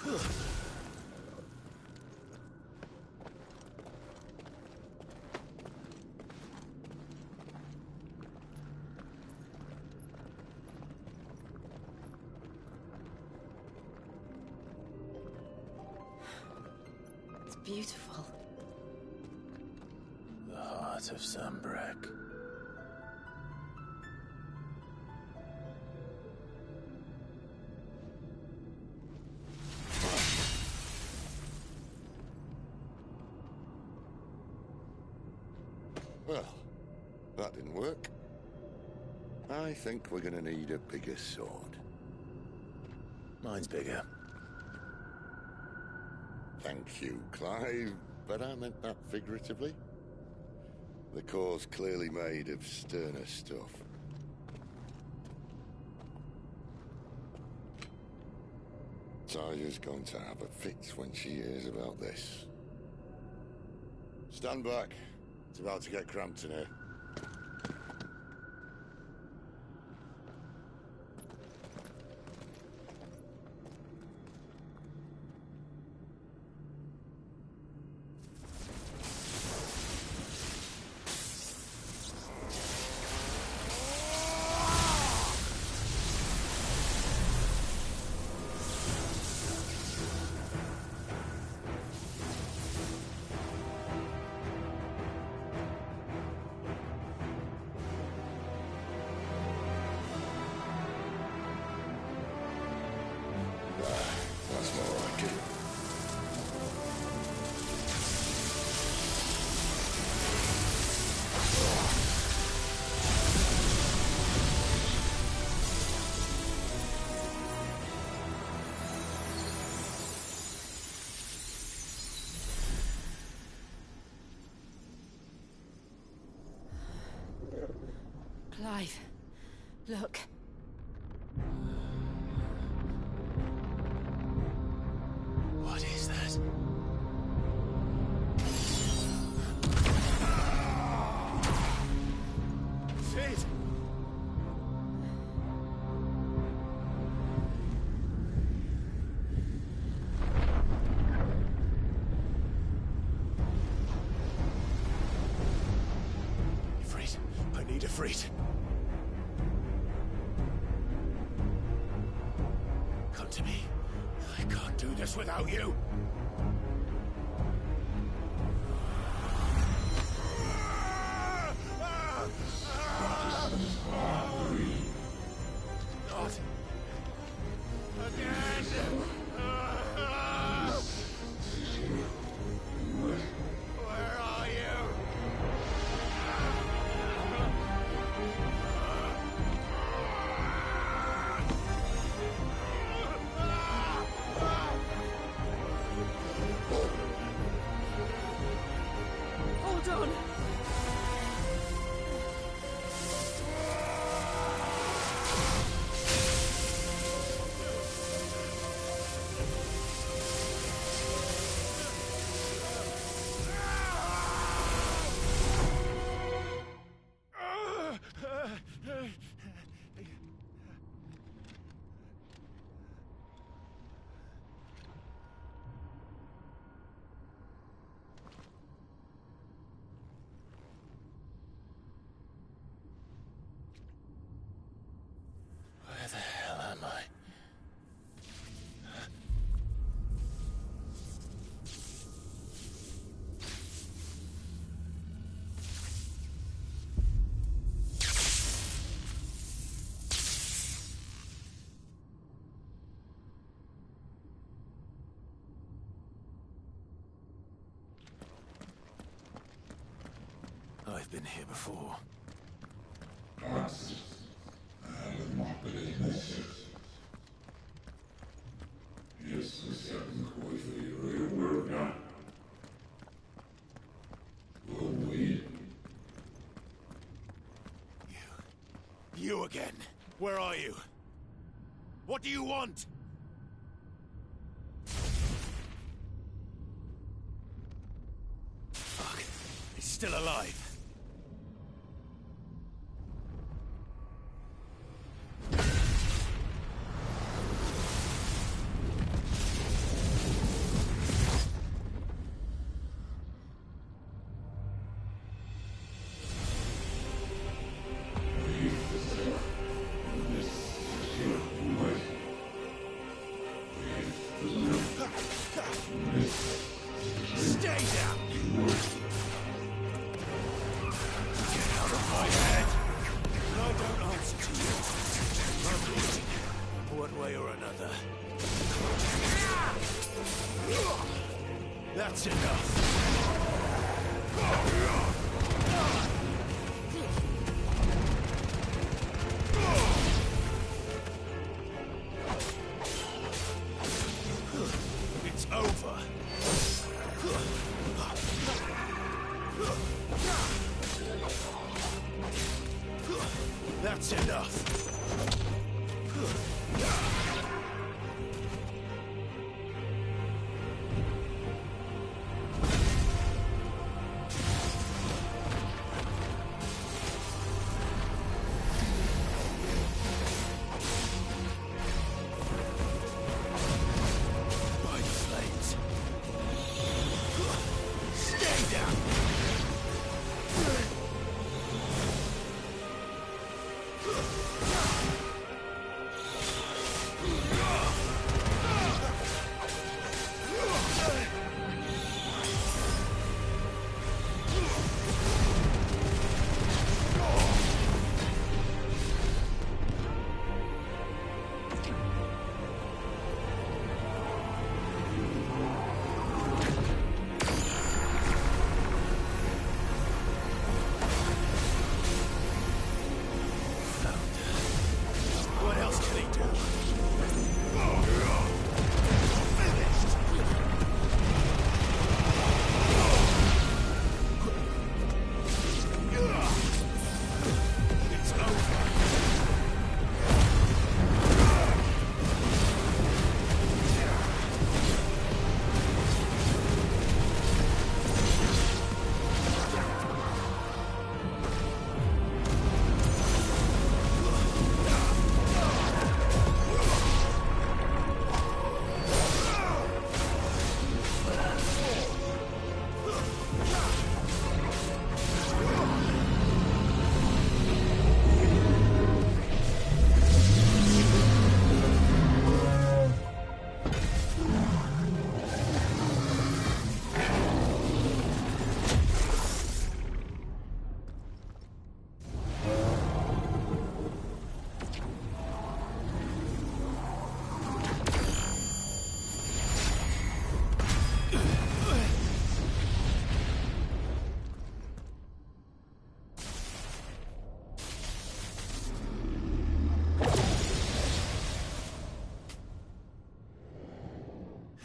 It's beautiful. The heart of Sambrek. Well, that didn't work. I think we're gonna need a bigger sword. Mine's bigger. Thank you, Clive, but I meant that figuratively. The core's clearly made of sterner stuff. Taya's going to have a fit when she hears about this. Stand back. It's about to get cramped in here. That's more like it. Clive, look. What is that? Sid! Ifrit, I need Ifrit. Come to me. I can't do this without you. Not again. Where are you? Hold on. Where the hell am I? I've been here before. You again. Where are you? What do you want? Fuck. He's still alive. Stay down! Get out of my head! I don't answer to you. I'm leaving, one way or another. That's enough! It's over. That's enough. By the flames. Stay down. What else can he do? Finished! It's over.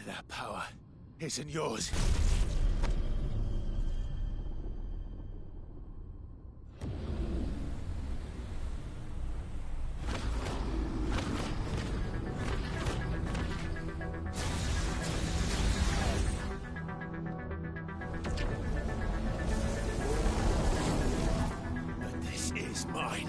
That power isn't yours. But this is mine.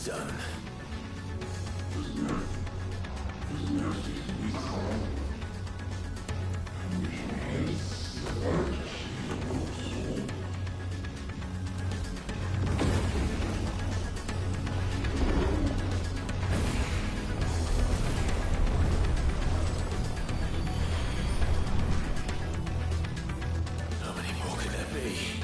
done. How many more could there be?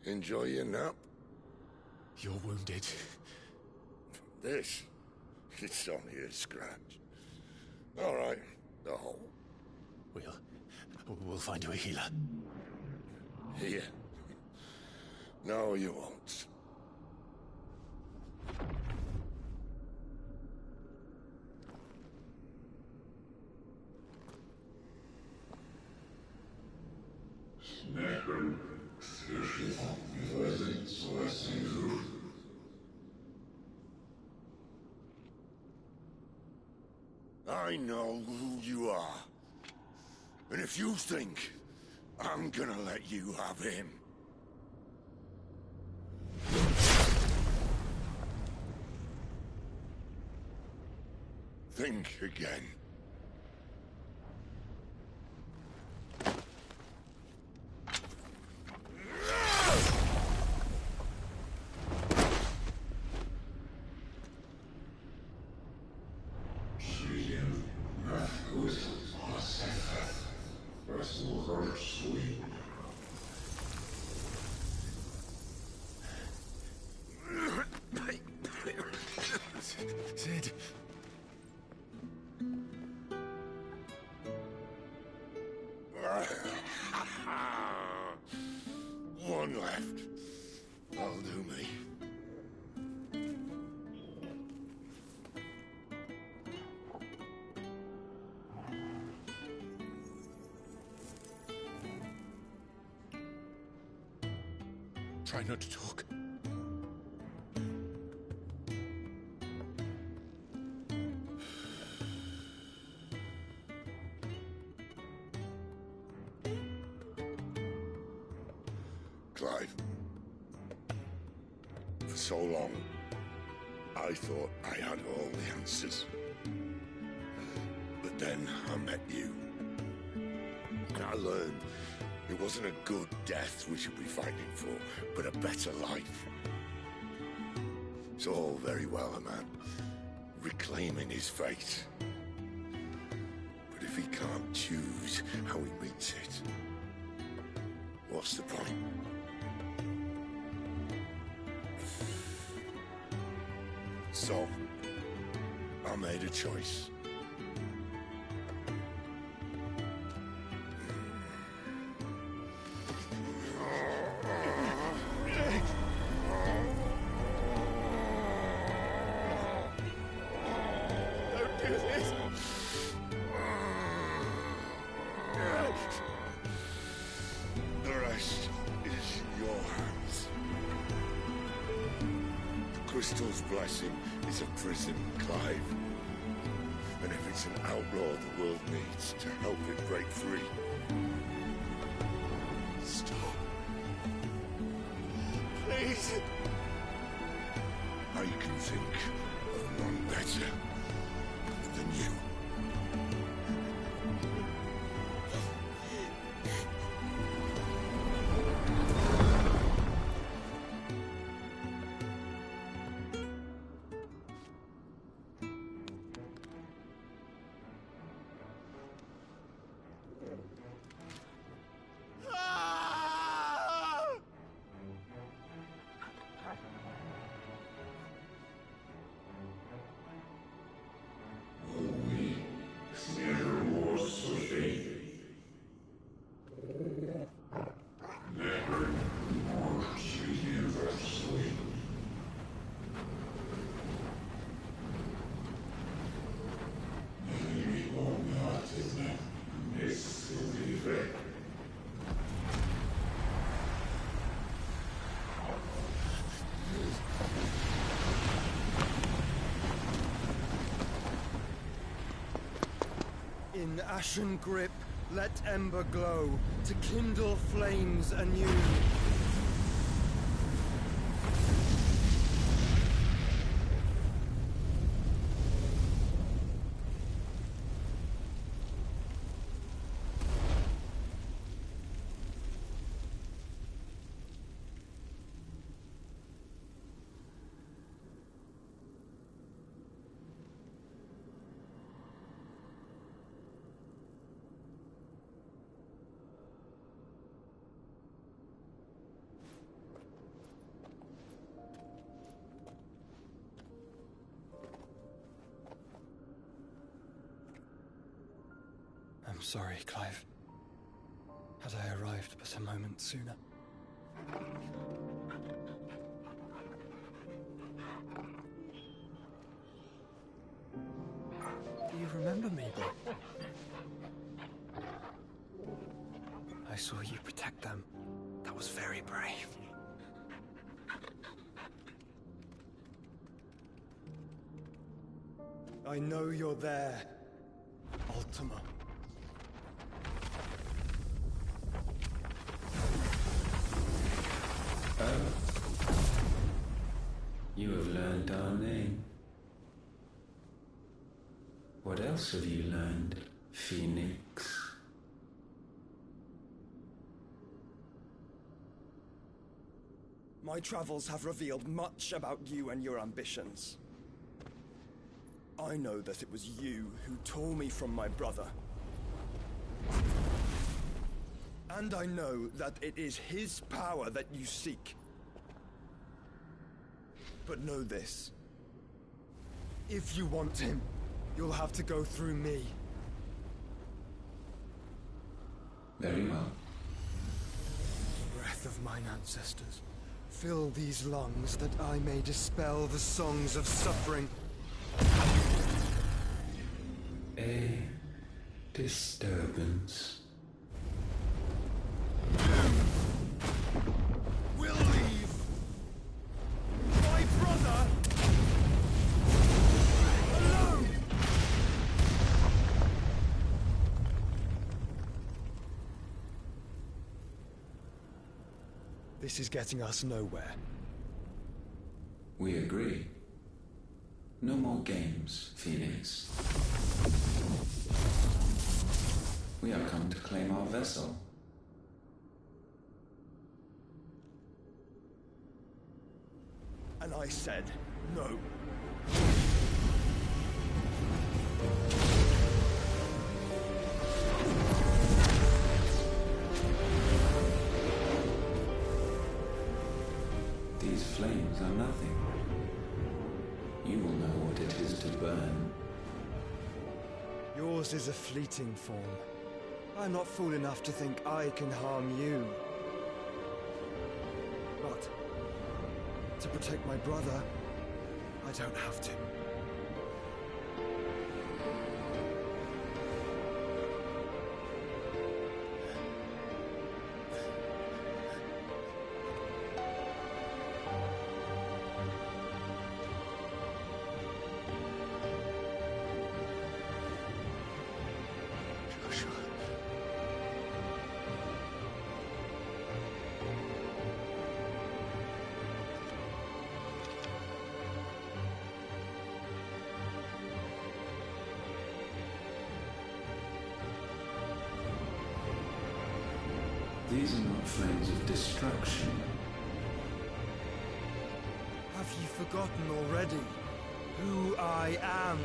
Enjoy your nap? You're wounded. This? It's only a scratch. All right, the hole. We'll find you a healer. Here. No, you won't. I know who you are. And if you think I'm gonna let you have him... think again. Sid. One left. That'll do me. Try not to talk. Clive. For so long, I thought I had all the answers. But then I met you. And I learned it wasn't a good death we should be fighting for, but a better life. It's all very well, a man reclaiming his fate. But if he can't choose how he meets it, what's the point? So, I made a choice. The rest is in your hands. The Crystal's blessing is a prison, Clive. And if it's an outlaw the world needs to help it break free... Stop. Please. I can think of none better than you. In ashen grip, let ember glow, to kindle flames anew. sorry, Clive. Had I arrived but a moment sooner. Do you remember me, boy? I saw you protect them. That was very brave. I know you're there, Ultima. You have learned our name. What else have you learned, Phoenix? My travels have revealed much about you and your ambitions. I know that it was you who tore me from my brother. And I know that it is his power that you seek. But know this. If you want him, you'll have to go through me. Very well. Breath of mine ancestors, fill these lungs that I may dispel the songs of suffering. A disturbance. We'll leave. My brother alone. This is getting us nowhere. We agree. No more games, Phoenix. We have come to claim our vessel. And I said no. These flames are nothing. You will know what it is to burn. Yours is a fleeting form. I'm not fool enough to think I can harm you. But to protect my brother, I don't have to. These are not flames of destruction. Have you forgotten already who I am?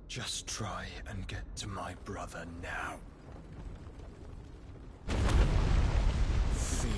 Just try and get to my brother now. Fiend.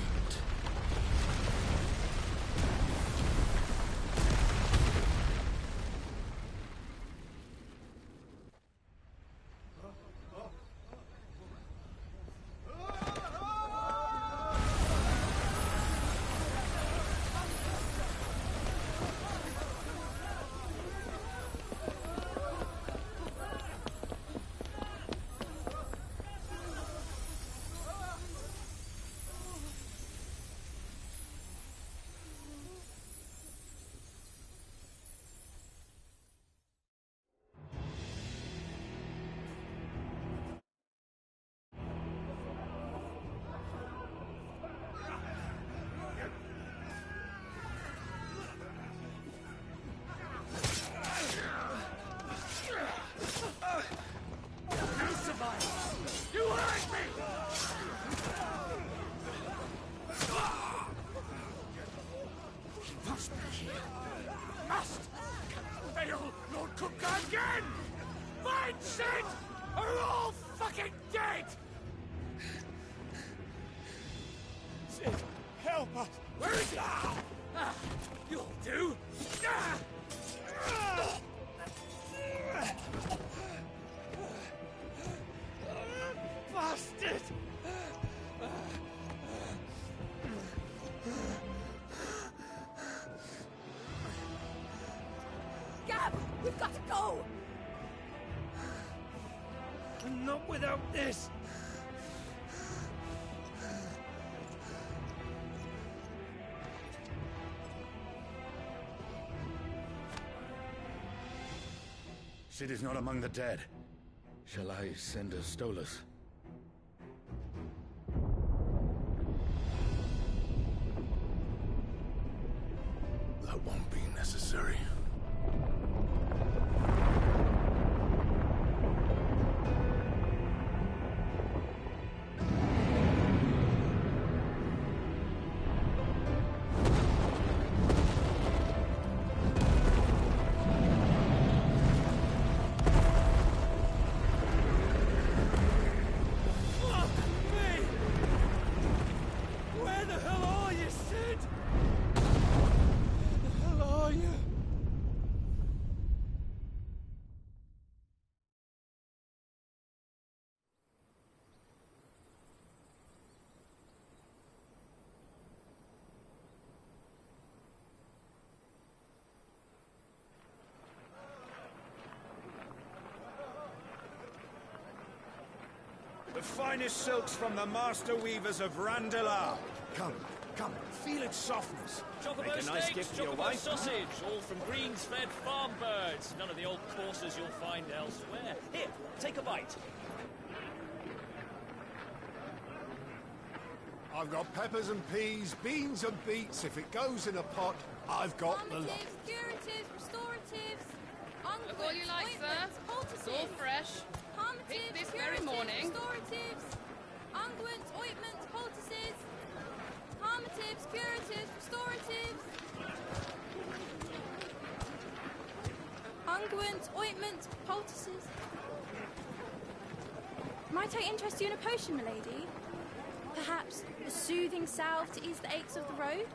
Where is he? You'll do! Bastard! Gab, we've got to go! Not without this! Sid is not among the dead. Shall I send a Stolas? That won't be necessary. The finest silks from the master weavers of Randalar. Come, feel its softness. Chocobo Make a nice steaks, gift for your chocobo wife. sausage, all from greens-fed farm birds. None of the old coursers you'll find elsewhere. Here, take a bite. I've got peppers and peas, beans and beets. If it goes in a pot, I've got the lot. Palliatives, curatives, restoratives, unguents, all you like, sir. ointments, It's all poultices. fresh. Palliatives, Picked this very curatives, morning. restoratives, unguents, ointments, poultices. Palliatives, curatives, restoratives. Unguents, ointments, poultices. Might I interest you in a potion, milady? Perhaps a soothing salve to ease the aches of the road?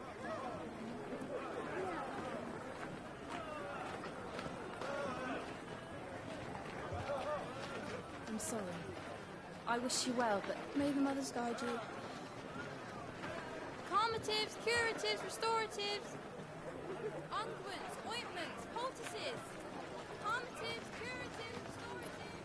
I'm sorry. I wish you well, but may the mothers guide you. Calmatives, curatives, restoratives. Unguents, ointments, poultices. Calmatives, curatives, restoratives.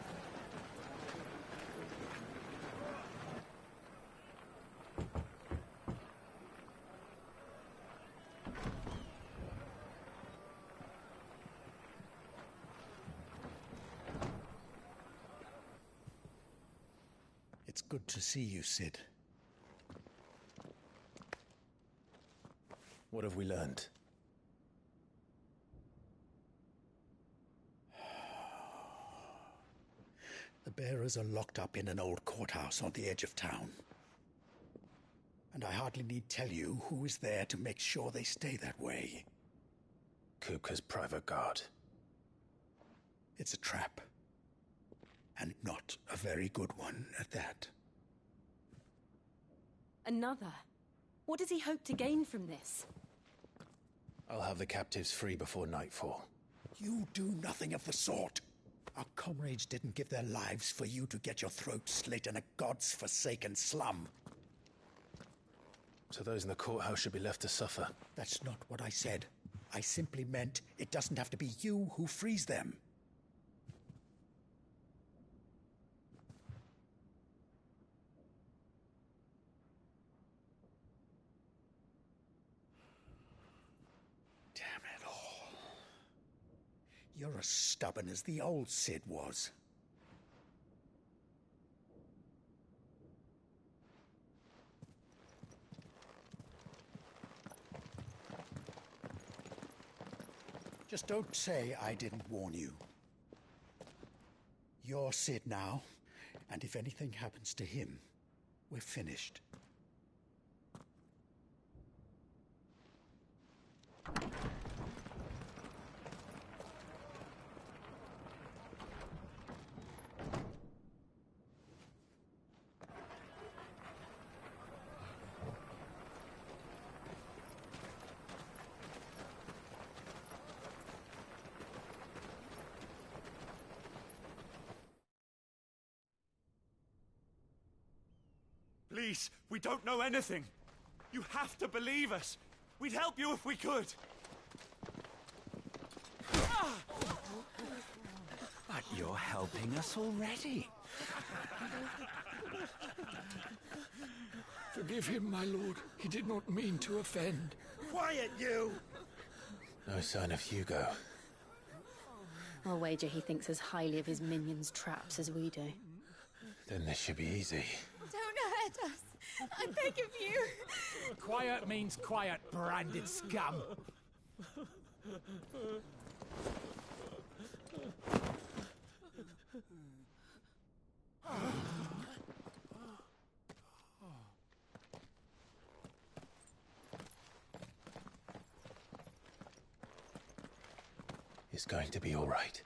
It's good to see you, Sid. What have we learned? The bearers are locked up in an old courthouse on the edge of town. And I hardly need tell you who is there to make sure they stay that way. Kupka's private guard. It's a trap. And not a very good one at that. Another? What does he hope to gain from this? I'll have the captives free before nightfall. You do nothing of the sort. Our comrades didn't give their lives for you to get your throat slit in a god's forsaken slum. So those in the courthouse should be left to suffer. That's not what I said. I simply meant it doesn't have to be you who frees them. Damn it all. You're as stubborn as the old Sid was. Just don't say I didn't warn you. You're Sid now, and if anything happens to him, we're finished. Please, we don't know anything. You have to believe us. We'd help you if we could. But you're helping us already. Forgive him, my lord. He did not mean to offend. Quiet, you! No sign of Hugo. I'll wager he thinks as highly of his minions' traps as we do. Then this should be easy. Don't hurt us. I beg of you. Quiet means quiet, branded scum. It's going to be all right.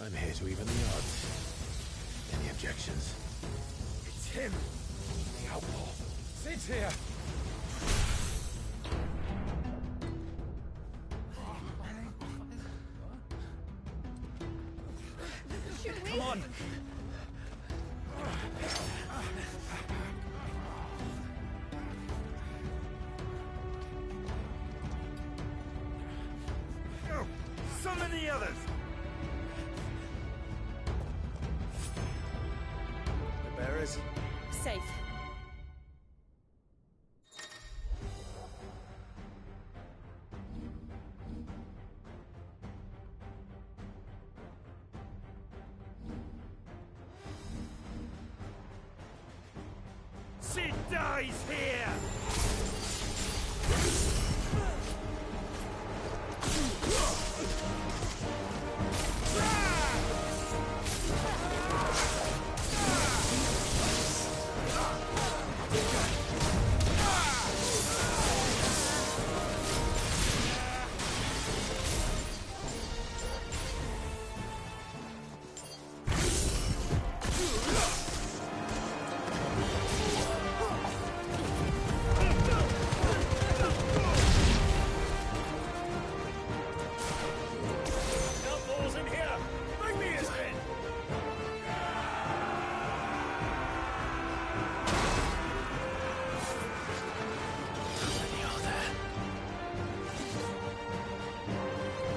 I'm here to even the odds. Any objections? It's him, the outlaw. Sit here. Come on. Summon the others! The bearers? Safe. She dies here!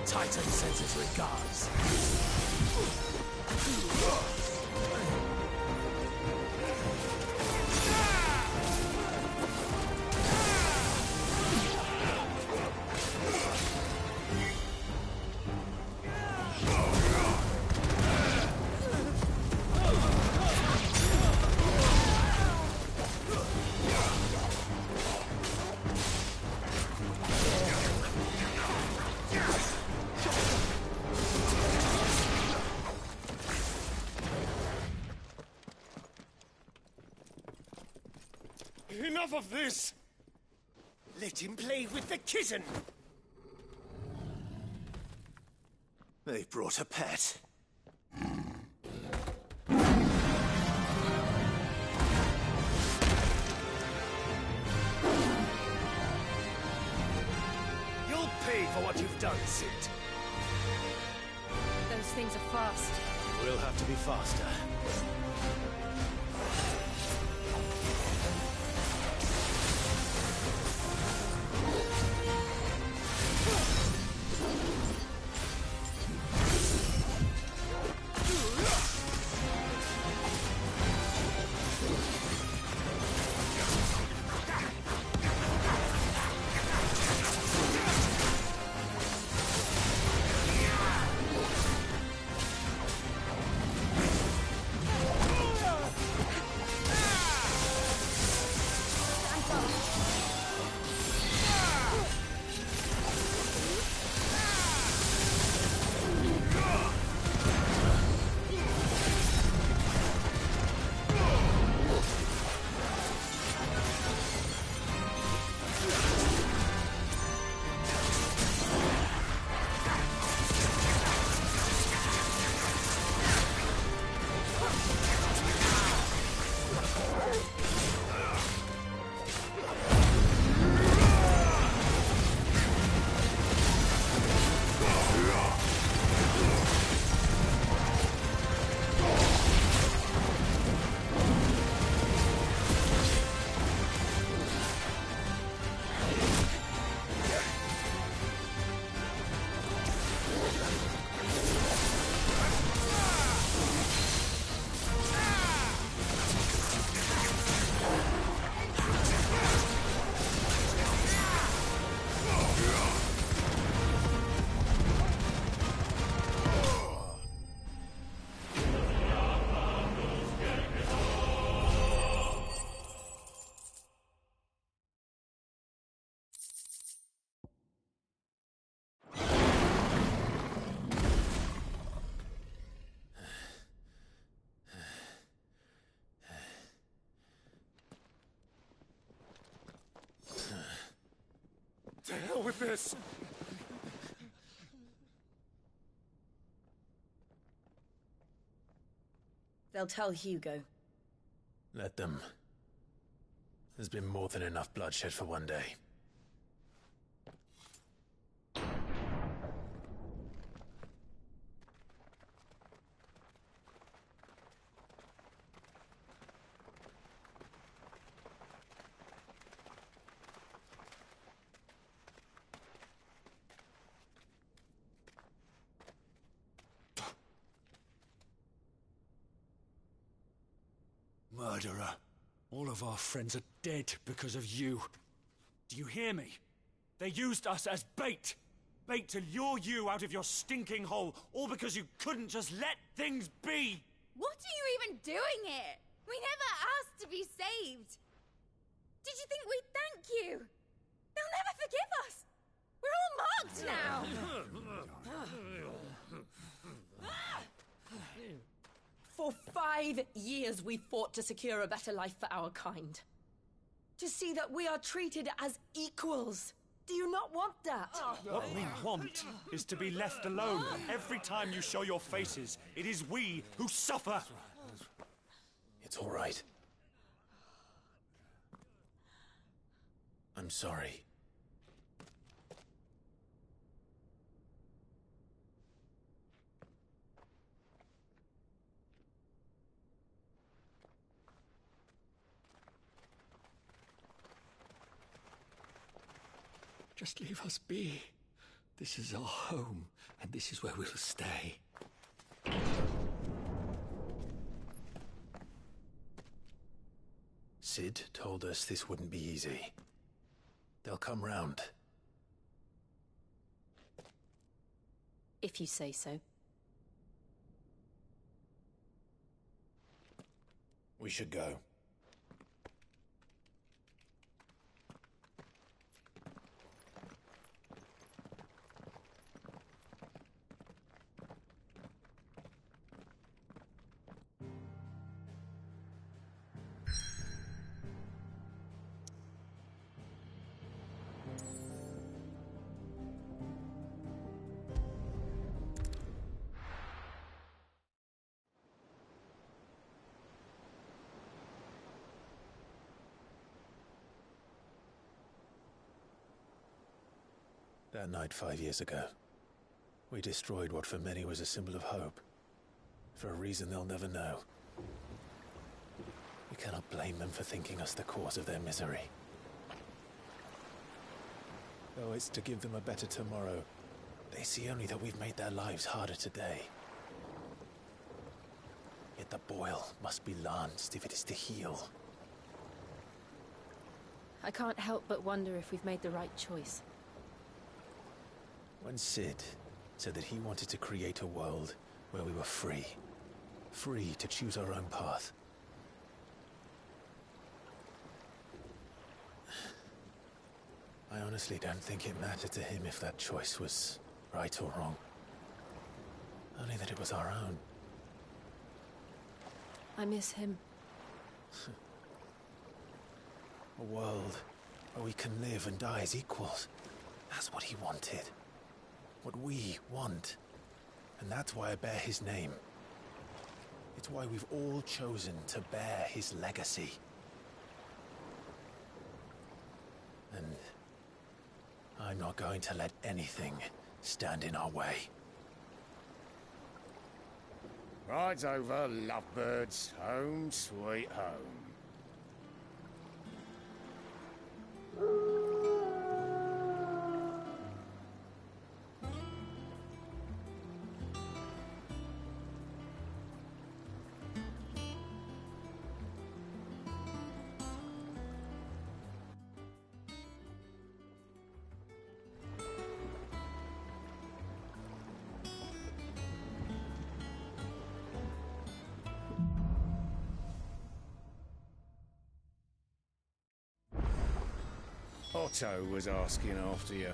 Titan sends his regards. Enough of this! Let him play with the kitten! They brought a pet. You'll pay for what you've done, Sid. Those things are fast. We'll have to be faster. with this! They'll tell Hugo. Let them. There's been more than enough bloodshed for one day. Murderer. All of our friends are dead because of you. Do you hear me? They used us as bait. Bait to lure you out of your stinking hole, all because you couldn't just let things be. What are you even doing here? We never asked to be saved. Did you think we'd thank you? They'll never forgive us. We're all marked now. For 5 years we fought to secure a better life for our kind. To see that we are treated as equals. Do you not want that? What we want is to be left alone. Every time you show your faces, it is we who suffer. It's all right. I'm sorry. Just leave us be. This is our home, and this is where we'll stay. Sid told us this wouldn't be easy. They'll come round. If you say so. We should go. That night 5 years ago, we destroyed what for many was a symbol of hope. For a reason they'll never know. We cannot blame them for thinking us the cause of their misery. Though it's to give them a better tomorrow, they see only that we've made their lives harder today. Yet the boil must be lanced if it is to heal. I can't help but wonder if we've made the right choice. When Sid said that he wanted to create a world where we were free. Free to choose our own path. I honestly don't think it mattered to him if that choice was right or wrong. Only that it was our own. I miss him. A world where we can live and die as equals. That's what he wanted. What we want. And that's why I bear his name. It's why we've all chosen to bear his legacy. And I'm not going to let anything stand in our way. Ride's over, lovebirds. Home sweet home. Otto was asking after you.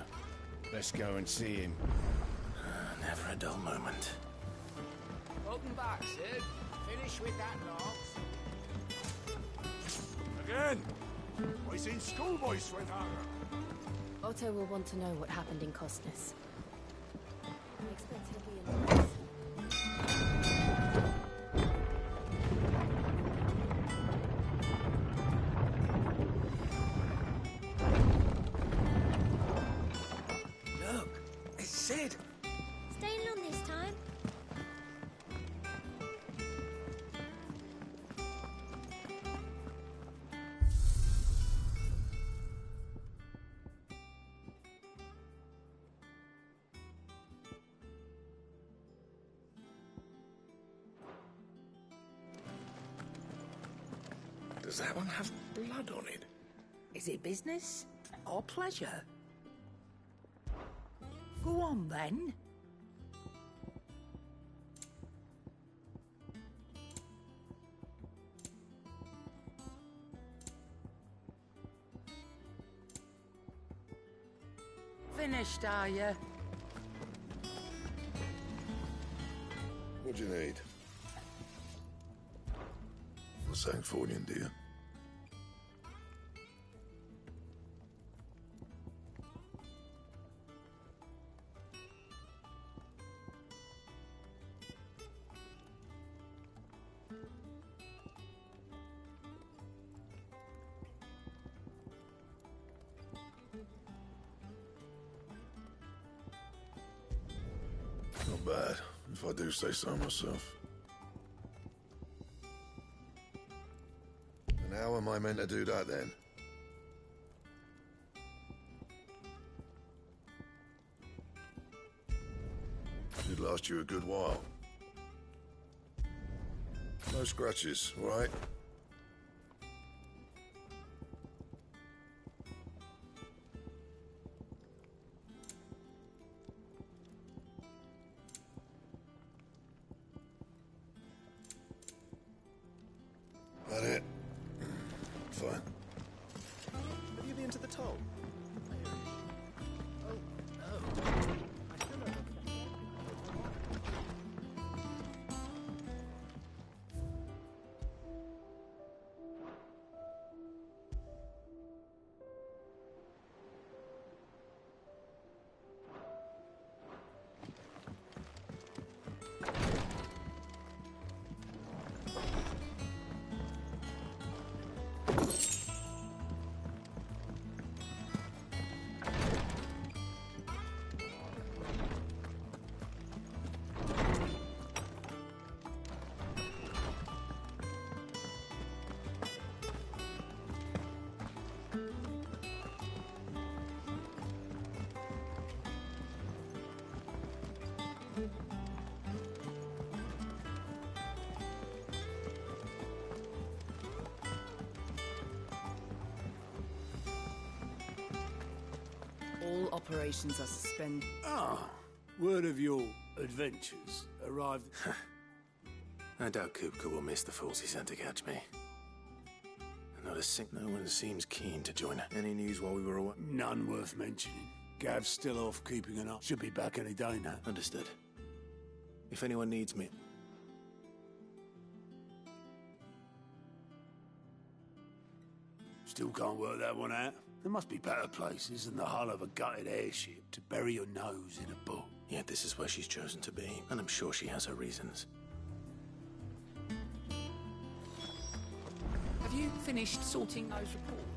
Let's go and see him. Never a dull moment. Welcome back, Sid. Finish with that lance. Again! I seen schoolboys sweat harder. Otto will want to know what happened in Costness. I expect he'll be in the mess. Look, it's Sid. Staying long this time? Does that one have blood on it? Is it business or pleasure? Go on, then. Finished, are you? What do you need? For St. Fornian, do you? Not bad, if I do say so myself. And how am I meant to do that then? Should last you a good while. No scratches, all right? That it? Fine. Have you been to the toll? All operations are suspended. Ah, word of your adventures arrived. I doubt Kupka will miss the fools he sent to catch me. Not a sink. No one seems keen to join. Any news while we were away? None worth mentioning. Gav's still off keeping an eye. Should be back any day now. Understood. If anyone needs me... Still can't work that one out. There must be better places than the hull of a gutted airship to bury your nose in a book. Yet this is where she's chosen to be, and I'm sure she has her reasons. Have you finished sorting those reports?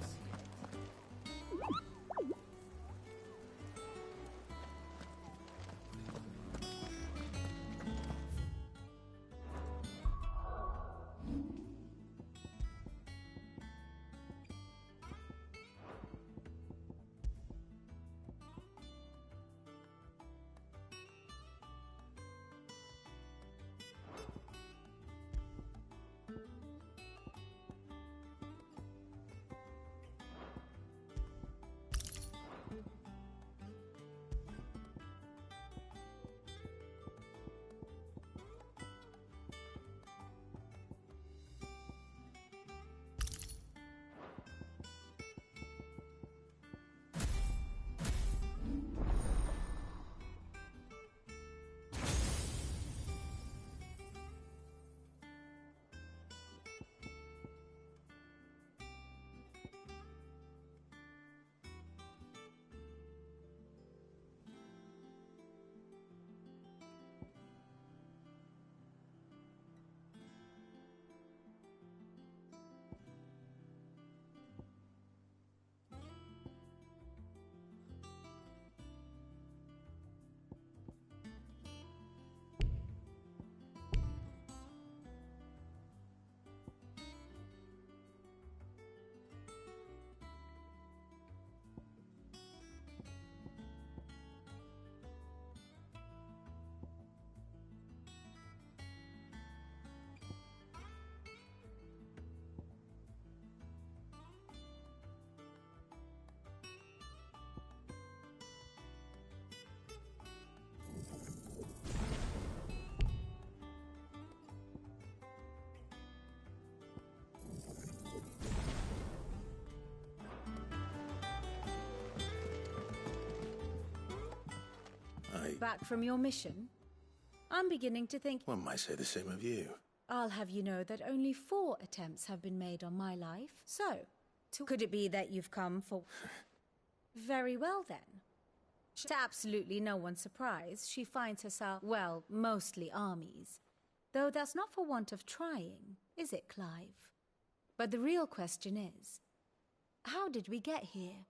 back from your mission? I'm beginning to think... One might say the same of you. I'll have you know that only 4 attempts have been made on my life. So, could it be that you've come for... Very well, then. To absolutely no one's surprise, she finds herself, well, mostly armies. Though that's not for want of trying, is it, Clive? But the real question is, how did we get here?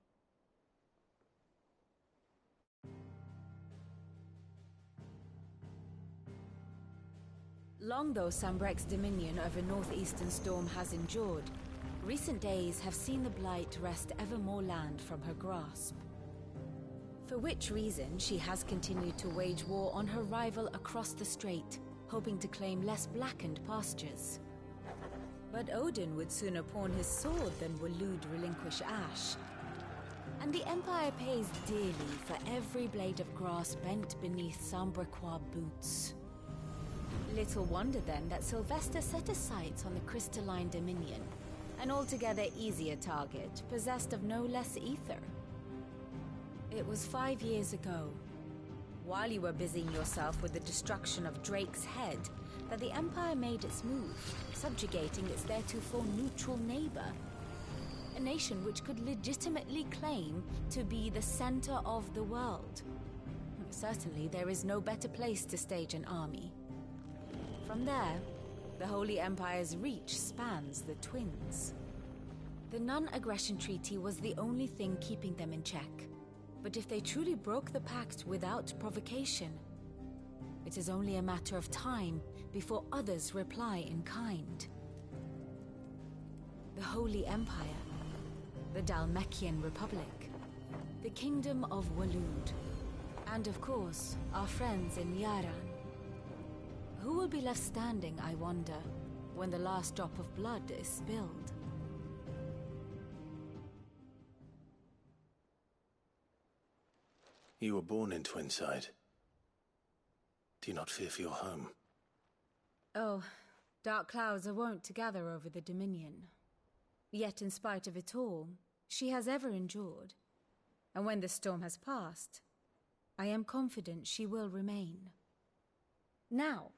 Long though Sambrek's dominion over northeastern Storm has endured, recent days have seen the Blight wrest ever more land from her grasp. For which reason she has continued to wage war on her rival across the strait, hoping to claim less blackened pastures. But Odin would sooner pawn his sword than Waloed relinquish Ash. And the Empire pays dearly for every blade of grass bent beneath Sambrequois boots. Little wonder then that Sylvester set his sights on the crystalline dominion, an altogether easier target, possessed of no less ether. It was 5 years ago, while you were busying yourself with the destruction of Drake's head, that the Empire made its move, subjugating its theretofore neutral neighbor. A nation which could legitimately claim to be the center of the world. Certainly, there is no better place to stage an army. From there, the Holy Empire's reach spans the Twins. The non-aggression treaty was the only thing keeping them in check. But if they truly broke the pact without provocation, it is only a matter of time before others reply in kind. The Holy Empire, the Dhalmekian Republic, the Kingdom of Waloed, and of course, our friends in Yaran. Who will be left standing, I wonder, when the last drop of blood is spilled? You were born in Twinside. Do you not fear for your home? Oh, dark clouds are wont to gather over the Dominion. Yet in spite of it all, she has ever endured. And when the storm has passed, I am confident she will remain. Now,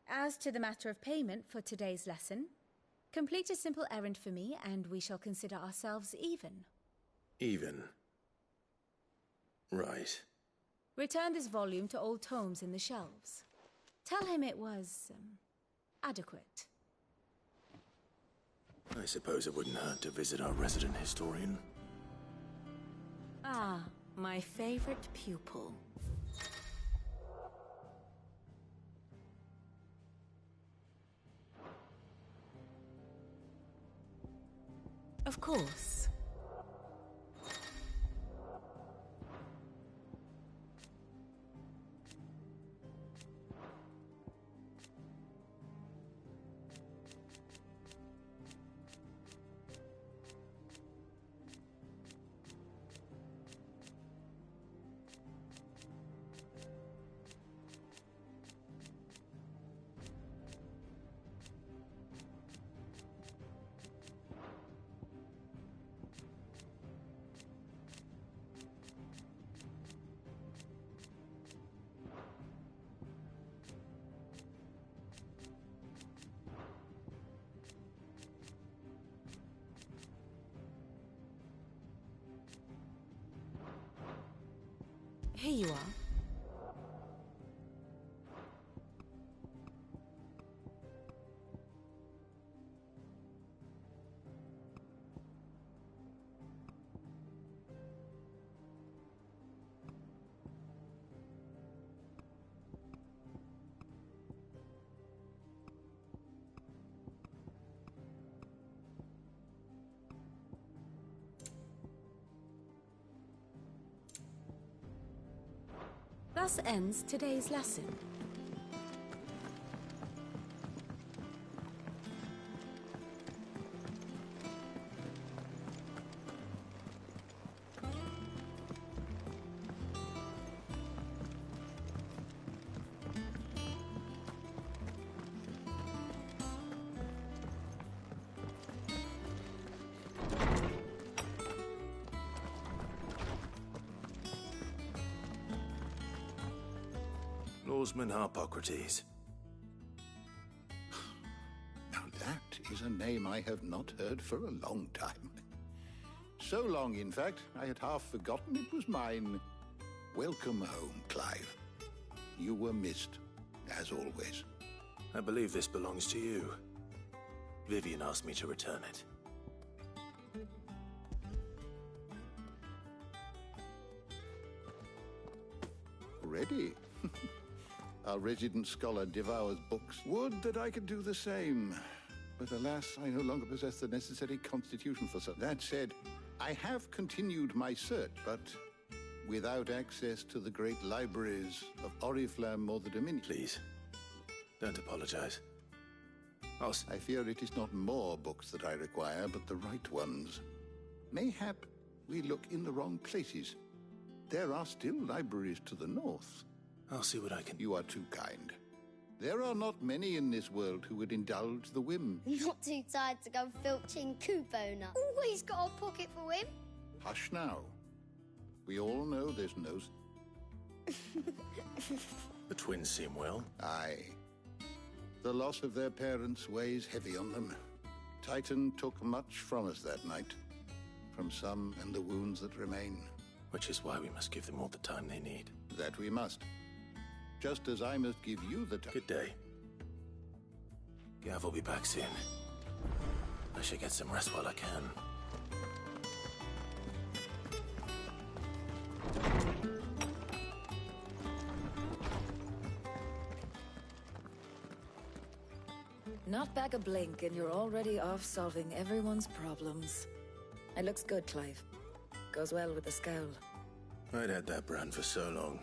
as to the matter of payment for today's lesson, complete a simple errand for me and we shall consider ourselves even. Even? Right. Return this volume to old tomes in the shelves. Tell him it was, adequate. I suppose it wouldn't hurt to visit our resident historian. Ah, my favorite pupil. Of course. Here you are. Thus ends today's lesson. Oarsman Harpocrates. Now that is a name I have not heard for a long time. So long, in fact, I had half forgotten it was mine. Welcome home, Clive. You were missed, as always. I believe this belongs to you. Vivian asked me to return it. Ready? Our resident scholar devours books. Would that I could do the same. But alas, I no longer possess the necessary constitution for such. That said, I have continued my search, but without access to the great libraries of Oriflamme or the Dominion. Please, don't apologize. I fear it is not more books that I require, but the right ones. Mayhap we look in the wrong places. There are still libraries to the north. I'll see what I can... You are too kind. There are not many in this world who would indulge the whim. Not too tired to go filching Kubona. Always got a pocket for him. Hush now. We all know there's no... The twins seem well. Aye. The loss of their parents weighs heavy on them. Titan took much from us that night. From some and the wounds that remain. Which is why we must give them all the time they need. That we must. Just as I must give you the time. Good day. Gav will be back soon. I should get some rest while I can. Not back a blink and you're already off solving everyone's problems. It looks good, Clive. Goes well with the scowl. I'd had that brand for so long.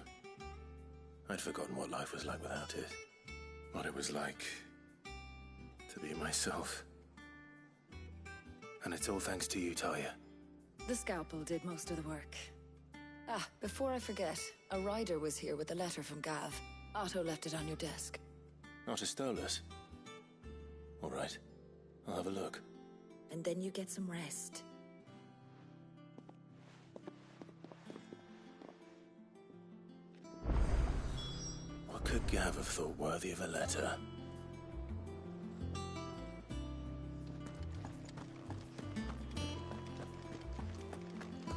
I'd forgotten what life was like without it. What it was like to be myself. And it's all thanks to you, Talia. The scalpel did most of the work. Ah, before I forget, a rider was here with a letter from Gav. Otto left it on your desk. Otto stole us. All right, I'll have a look. And then you get some rest. What could Gav have thought worthy of a letter?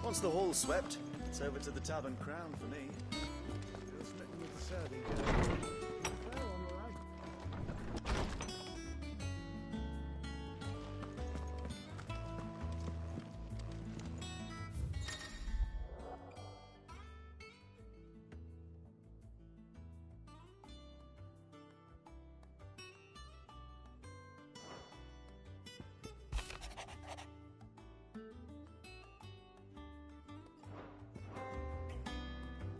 Once the hall's swept, it's over to the Tavern Crown for me. Just let me serving.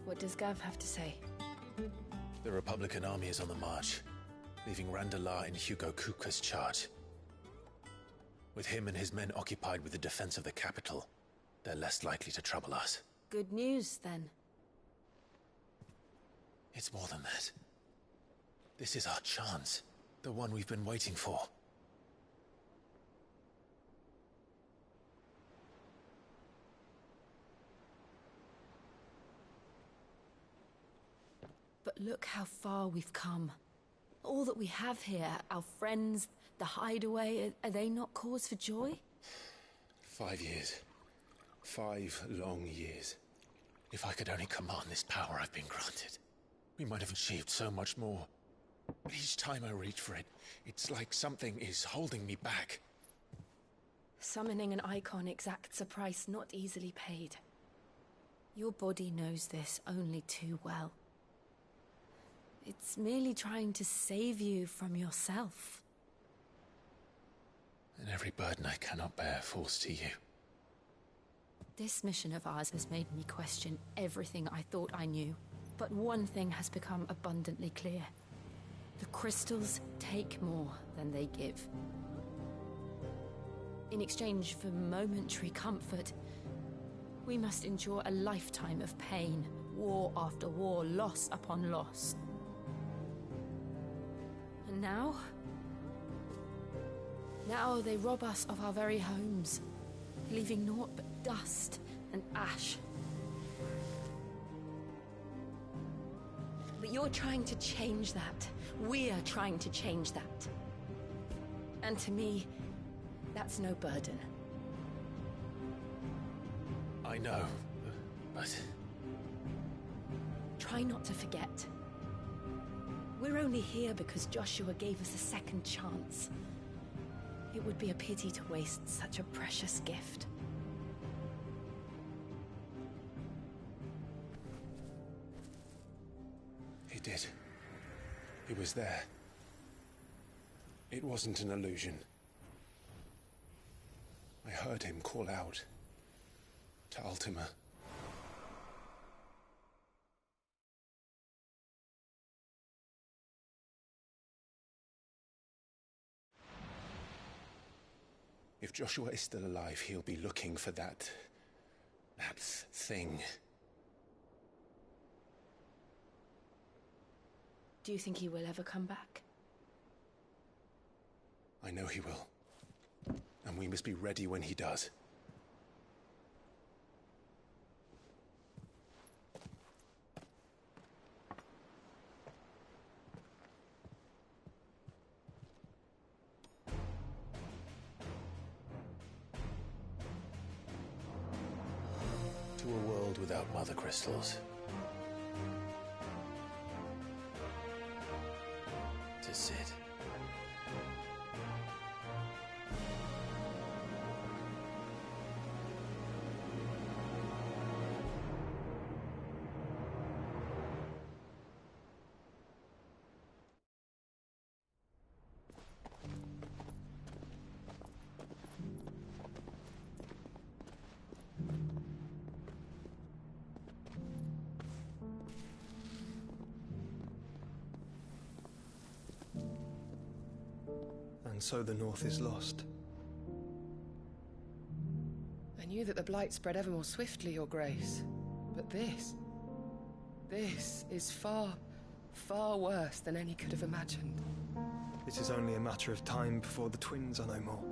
What does Gav have to say? The Republican army is on the march, leaving Randalar in Hugo Kuka's charge. With him and his men occupied with the defense of the capital, they're less likely to trouble us. Good news, then. It's more than that. This is our chance. The one we've been waiting for. But look how far we've come. All that we have here, our friends, the hideaway, are they not cause for joy? 5 years. 5 long years. If I could only command this power I've been granted, we might have achieved so much more. But each time I reach for it, it's like something is holding me back. Summoning an icon exacts a price not easily paid. Your body knows this only too well. It's merely trying to save you from yourself. And every burden I cannot bear falls to you. This mission of ours has made me question everything I thought I knew. But one thing has become abundantly clear. The crystals take more than they give. In exchange for momentary comfort, we must endure a lifetime of pain, war after war, loss upon loss. And now they rob us of our very homes, leaving naught but dust and ash. But But you're trying to change that. We're trying to change that. And to me, that's no burden. I know, but... Try not to forget. We're only here because Joshua gave us a second chance. It would be a pity to waste such a precious gift. He did. He was there. It wasn't an illusion. I heard him call out to Ultima. If Joshua is still alive, he'll be looking for that thing. Do you think he will ever come back? I know he will. And we must be ready when he does. To a world without mother crystals. To Sid. And so the North is lost. I knew that the Blight spread ever more swiftly, Your Grace. But this is far, far worse than any could have imagined. It is only a matter of time before the twins are no more.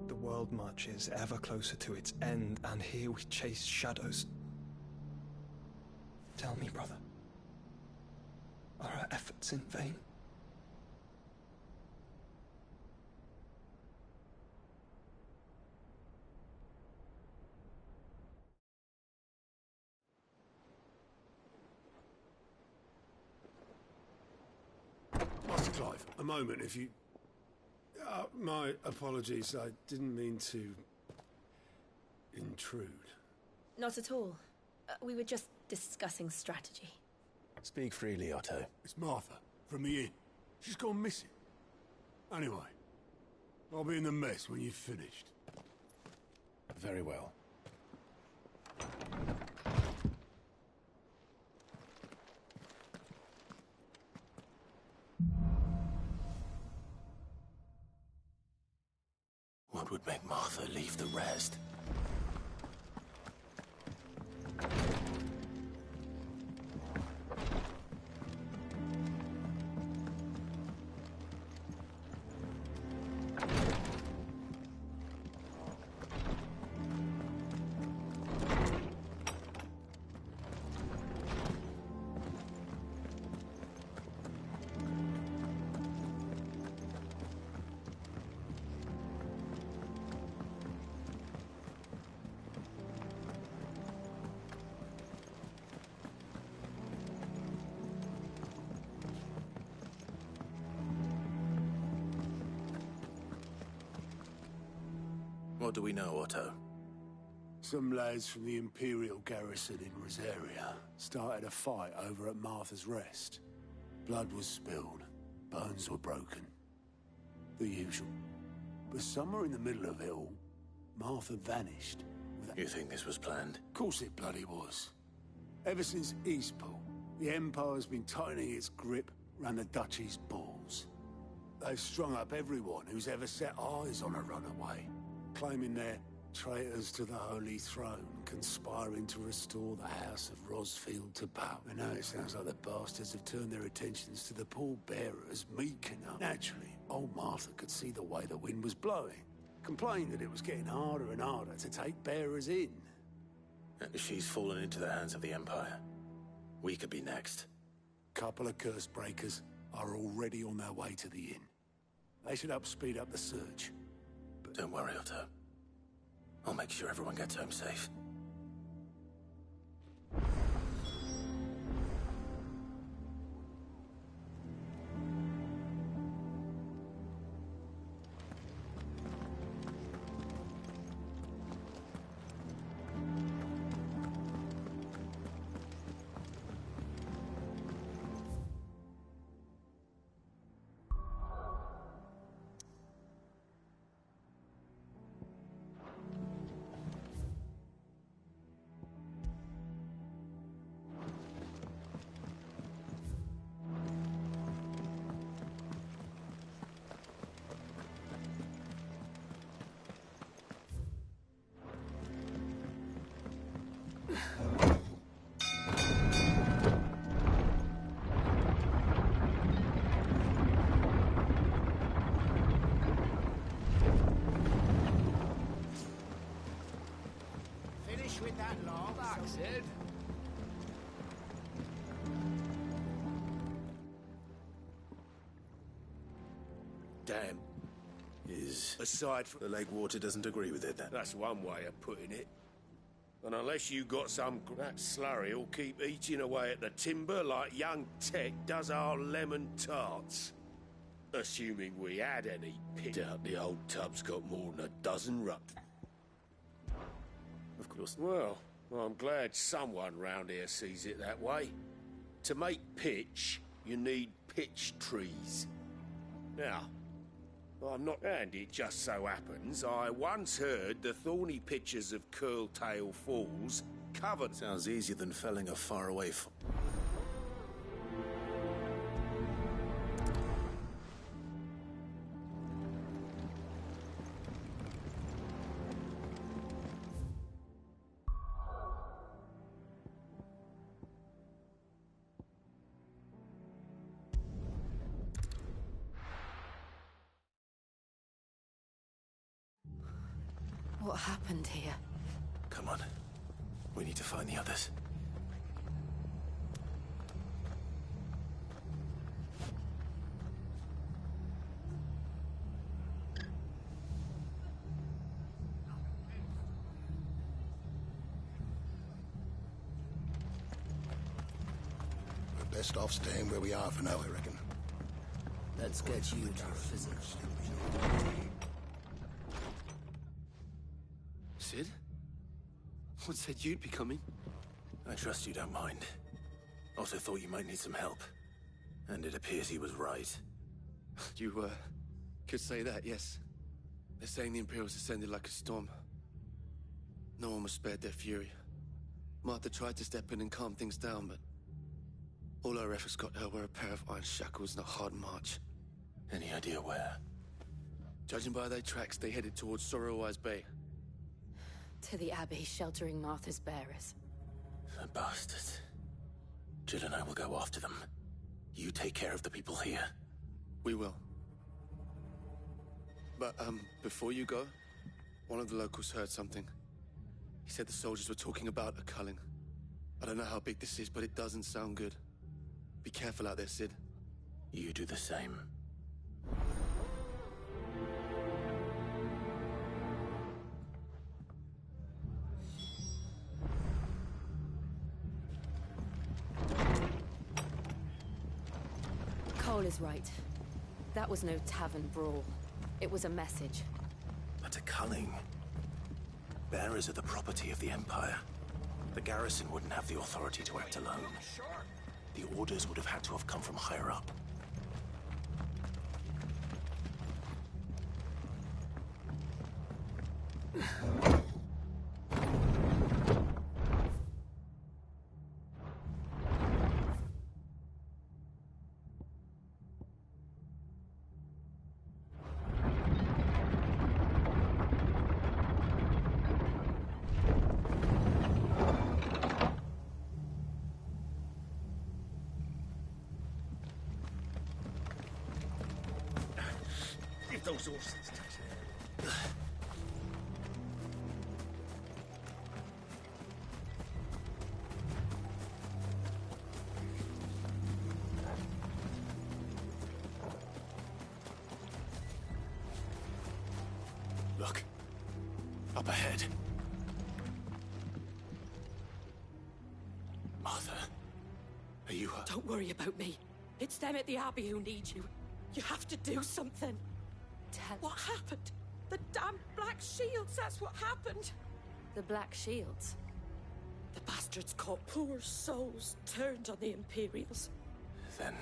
The world marches ever closer to its end, and here we chase shadows. Tell me, brother, are our efforts in vain? Master Clive, a moment, if you... my apologies, I didn't mean to... intrude. Not at all. We were just discussing strategy. Speak freely, Otto. It's Martha, from the inn. She's gone missing. Anyway, I'll be in the mess when you've finished. Very well. What would make Martha leave the rest? What do we know, Otto? Some lads from the Imperial garrison in Rosaria started a fight over at Martha's Rest. Blood was spilled, bones were broken. The usual. But somewhere in the middle of it all, Martha vanished. You think this was planned? Of course it bloody was. Ever since Eastpool, the Empire's been tightening its grip round the Duchy's balls. They've strung up everyone who's ever set eyes on a runaway, claiming they're traitors to the Holy Throne, conspiring to restore the House of Rosfield to power. And now it sounds like the bastards have turned their attentions to the pallbearers, meek enough. Naturally, old Martha could see the way the wind was blowing. Complained that it was getting harder and harder to take bearers in. She's fallen into the hands of the Empire. We could be next. Couple of curse breakers are already on their way to the inn. They should help speed up the search. Don't worry, Otto. I'll make sure everyone gets home safe. With that long, Sid. Damn. Aside from the lake water doesn't agree with it, then? That's one way of putting it. And unless you got some... That slurry will keep eating away at the timber like young Tech does our lemon tarts. Assuming we had any. Doubt the old tub's got more than a dozen Of course. Well, I'm glad someone round here sees it that way. To make pitch, you need pitch trees. Now, I'm not... And it just so happens, I once heard the thorny pitches of Curltail Falls covered... Sounds easier than felling a faraway... What happened here? Come on. We need to find the others. We're best off staying where we are for now, I reckon. Let's get you to physics. Sid? What said you'd be coming? I trust you don't mind. Also thought you might need some help. And it appears he was right. You, could say that, yes. They're saying the Imperials descended like a storm. No one was spared their fury. Martha tried to step in and calm things down, but... all our efforts got her were a pair of iron shackles and a hard march. Any idea where? Judging by their tracks, they headed towards Sorrowwise Bay. To the Abbey, sheltering Martha's bearers. The bastards. Jill and I will go after them. You take care of the people here. We will. But, before you go, one of the locals heard something. He said the soldiers were talking about a culling. I don't know how big this is, but it doesn't sound good. Be careful out there, Sid. You do the same. Cole is right. That was no tavern brawl. It was a message. But a culling. Bearers are the property of the Empire. The garrison wouldn't have the authority to act alone. The orders would have had to have come from higher up. Those horses touch Up ahead. Martha, are you... Don't worry about me. It's them at the Abbey who need you. You have to do something. Tell... What happened? The damn Black Shields, that's what happened. The Black Shields? The bastards caught poor souls, turned on the Imperials. Then...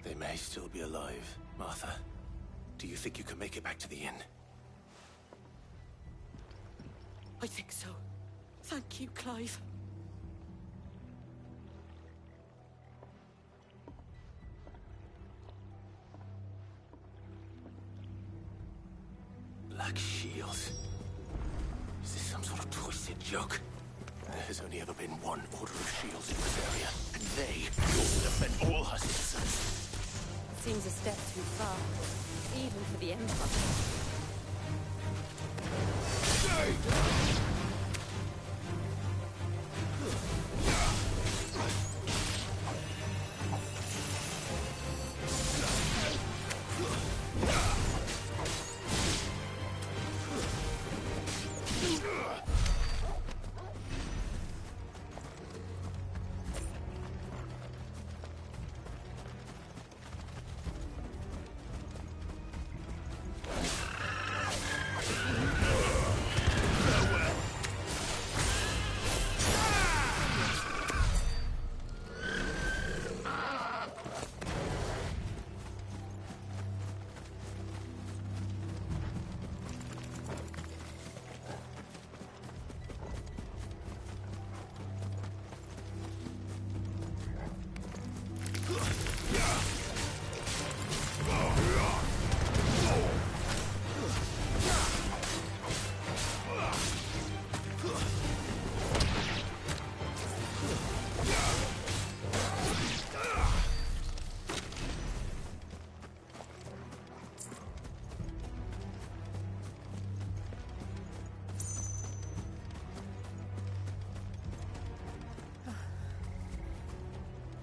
they may still be alive. Martha, do you think you can make it back to the inn? I think so. Thank you, Clive. Black Shield. Is this some sort of twisted joke? There has only ever been one Order of Shields in this area, and they ought to defend all her citizens. Seems a step too far, even for the Empire.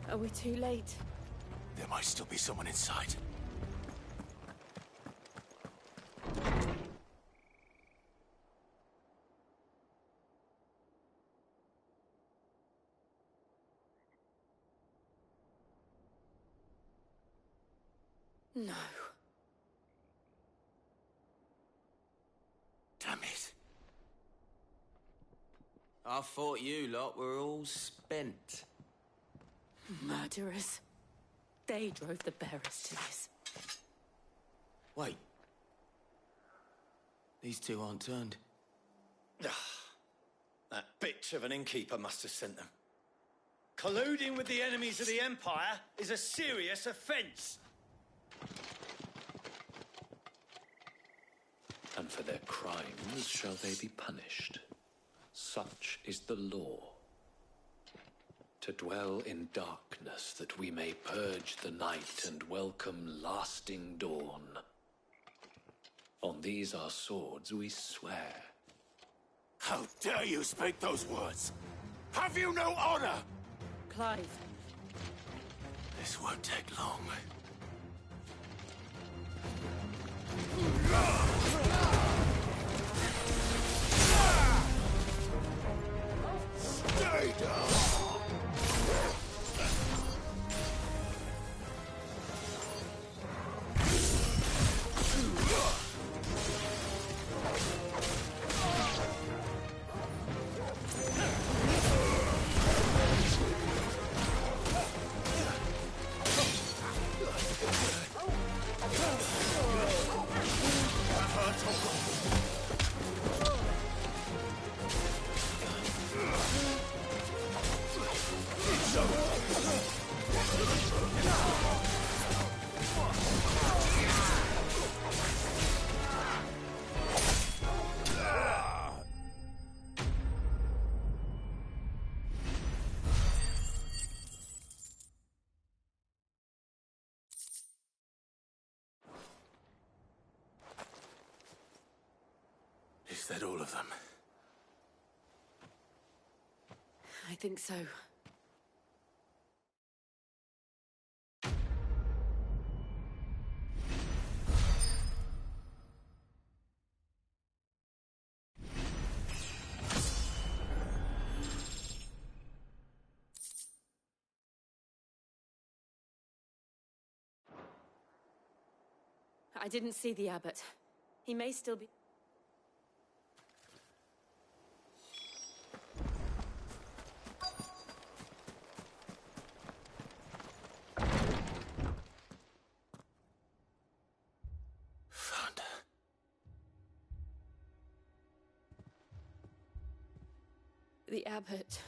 Are we too late? There might still be someone inside. No. Damn it. I thought you lot were all spent. Murderers. They drove the bearers to this. Wait. These two aren't turned. That bitch of an innkeeper must have sent them. Colluding with the enemies of the Empire is a serious offence. And for their crimes shall they be punished. Such is the law. To dwell in darkness that we may purge the night and welcome lasting dawn. On these our swords we swear. How dare you speak those words? Have you no honor? Clive. This won't take long. Stay down! Is that all of them? I think so. I didn't see the abbot. He may still be... Found her. The abbot...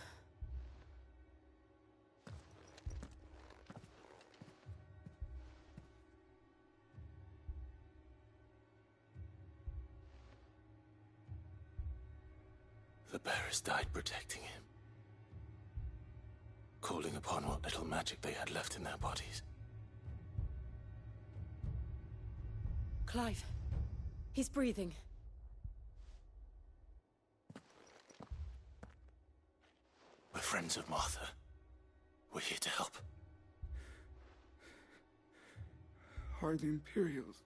The bearers died protecting him. Calling upon what little magic they had left in their bodies. Clive. He's breathing. We're friends of Martha. We're here to help. Are the Imperials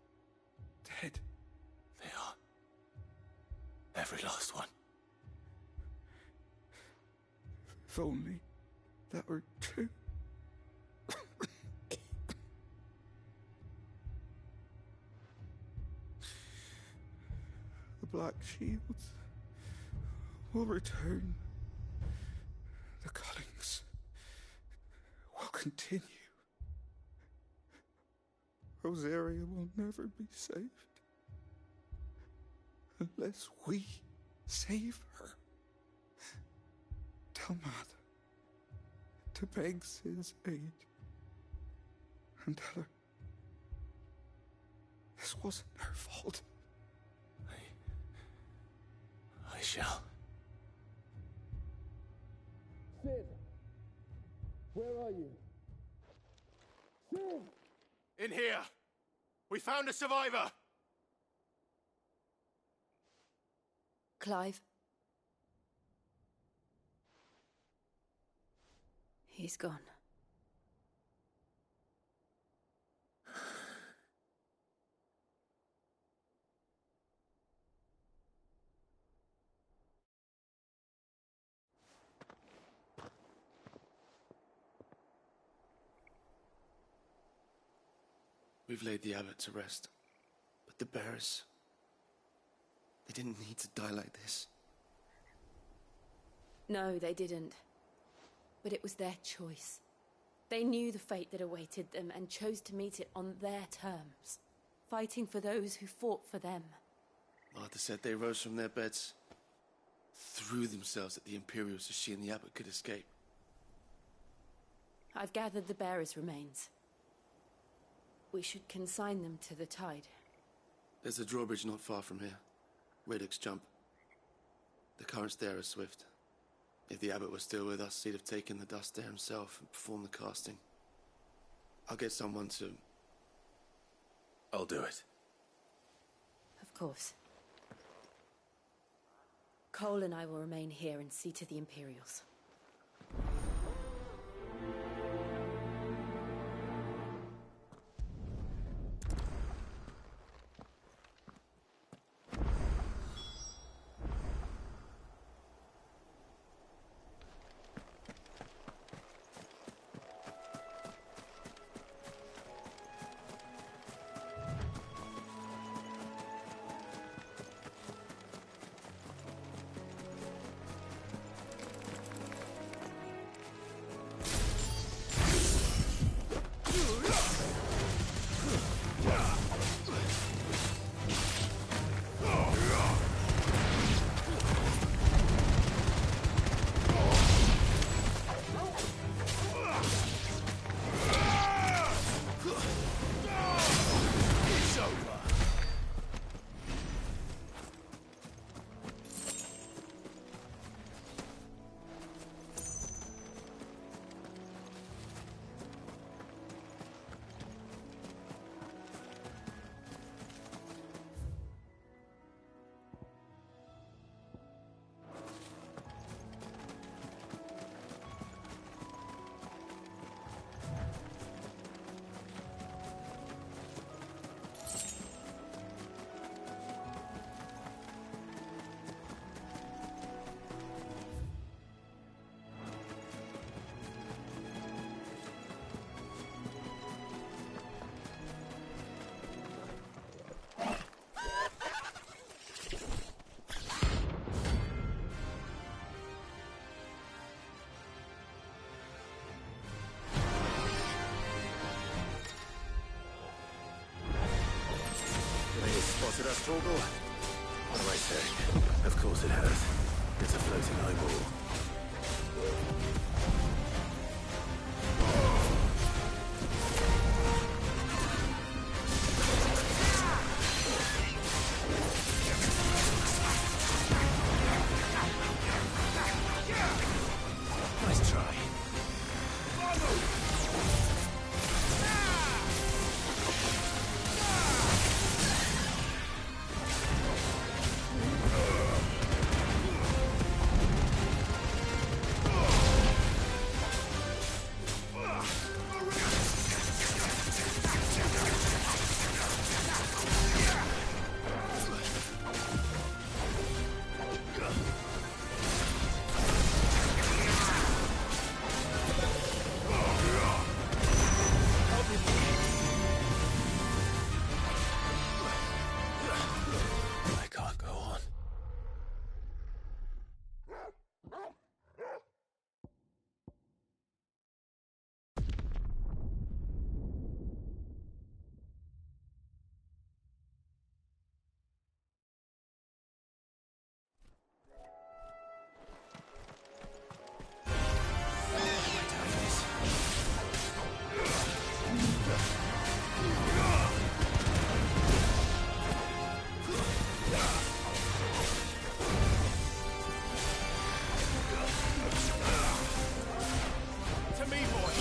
dead? They are. Every last one. If only that were true. The Black Shields will return. The cuttings will continue. Rosaria will never be saved unless we save her. Tell Mother to beg Sid's aid and tell her this wasn't her fault. I shall. Sid, where are you? Sid! In here! We found a survivor! Clive. He's gone. We've laid the abbot to rest. But the bearers... they didn't need to die like this. No, they didn't. But it was their choice. They knew the fate that awaited them and chose to meet it on their terms, fighting for those who fought for them. Martha said they rose from their beds, threw themselves at the Imperials so she and the abbot could escape. I've gathered the bearers' remains. We should consign them to the tide. There's a drawbridge not far from here. Radix jump. The currents there are swift. If the abbot was still with us, he'd have taken the dust there himself and performed the casting. I'll get someone to... I'll do it. Of course. Cole and I will remain here and see to the Imperials. course it has, Torgal. What am I saying? Of course it has. It's a floating eyeball. Nice try. I can't go on. To me, boy.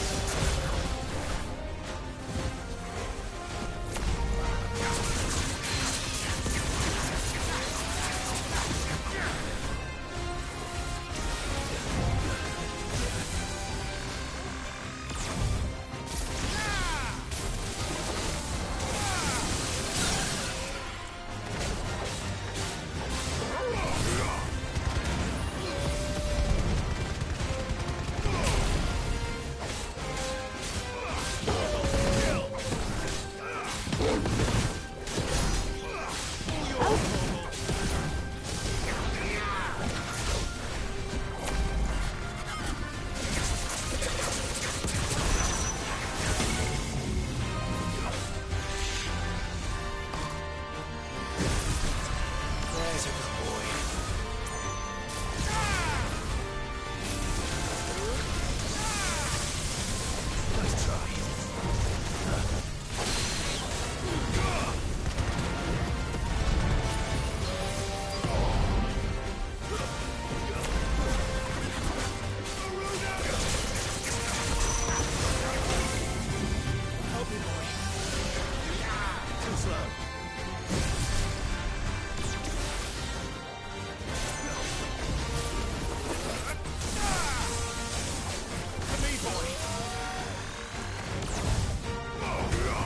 There's a good boy. Nice try. Help me, boy. Too slow. To me, boy. Help me, boy.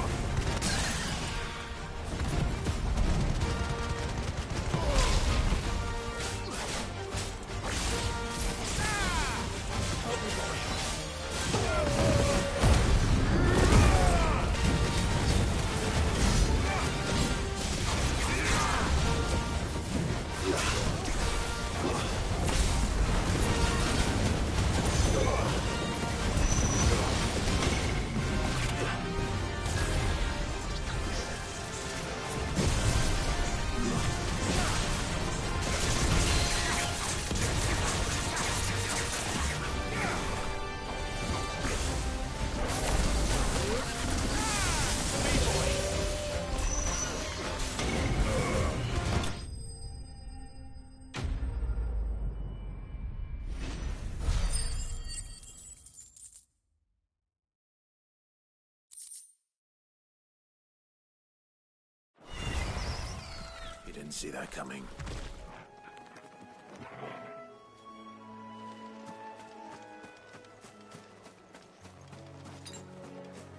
You didn't see that coming.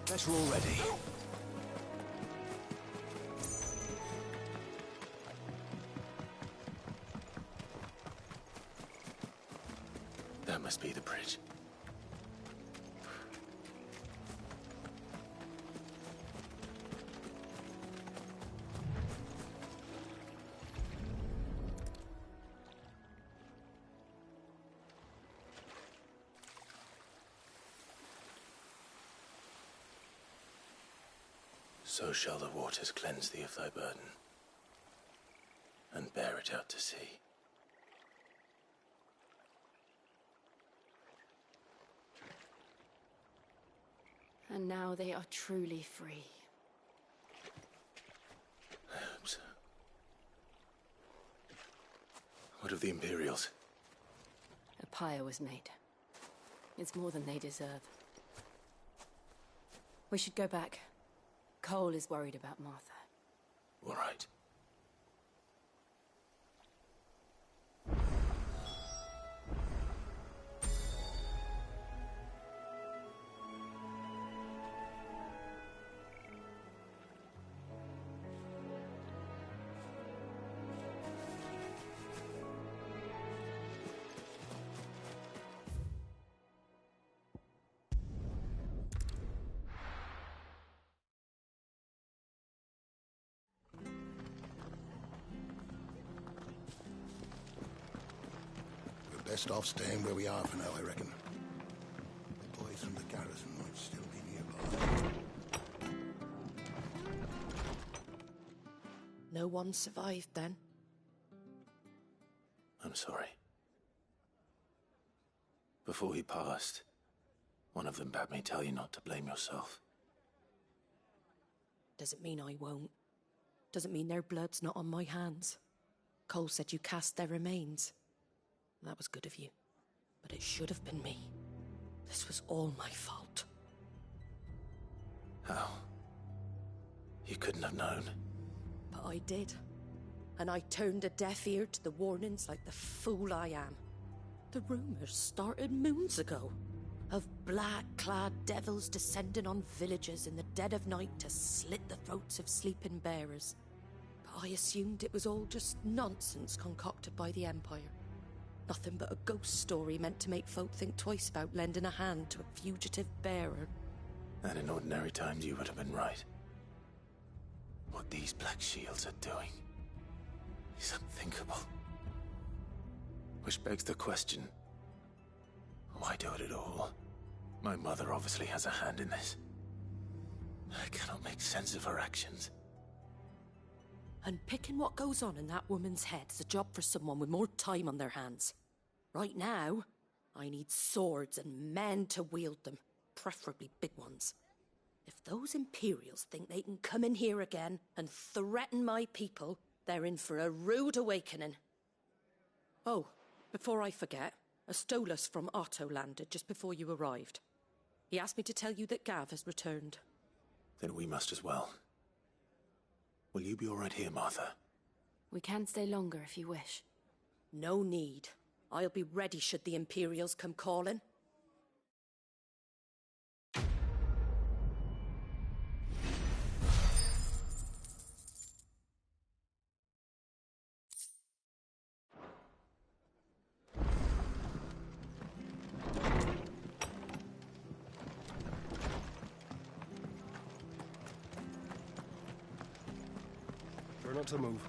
Better already. That must be the bridge. So shall the waters cleanse thee of thy burden. and bear it out to sea. And now they are truly free. I hope so. What of the Imperials? A pyre was made. It's more than they deserve. We should go back. Cole is worried about Martha. All right. Best off staying where we are for now, I reckon. The boys from the garrison might still be nearby. No one survived then? I'm sorry. Before he passed, one of them bade me tell you not to blame yourself. Doesn't mean I won't. Doesn't mean their blood's not on my hands. Cole said you cast their remains. That was good of you. But it should have been me. This was all my fault. How? You couldn't have known. But I did. And I turned a deaf ear to the warnings like the fool I am. The rumours started moons ago. Of black-clad devils descending on villages in the dead of night to slit the throats of sleeping bearers. But I assumed it was all just nonsense concocted by the Empire. Nothing but a ghost story meant to make folk think twice about lending a hand to a fugitive bearer. And in ordinary times you would have been right. What these Black Shields are doing is unthinkable. Which begs the question, why do it at all? My mother obviously has a hand in this. I cannot make sense of her actions. Unpicking what goes on in that woman's head is a job for someone with more time on their hands. Right now, I need swords and men to wield them, preferably big ones. If those Imperials think they can come in here again and threaten my people, they're in for a rude awakening. Oh, before I forget, a Stolas from Otto landed just before you arrived. He asked me to tell you that Gav has returned. Then we must as well. Will you be all right here, Martha? We can stay longer if you wish. No need. I'll be ready should the Imperials come calling. Try not to move.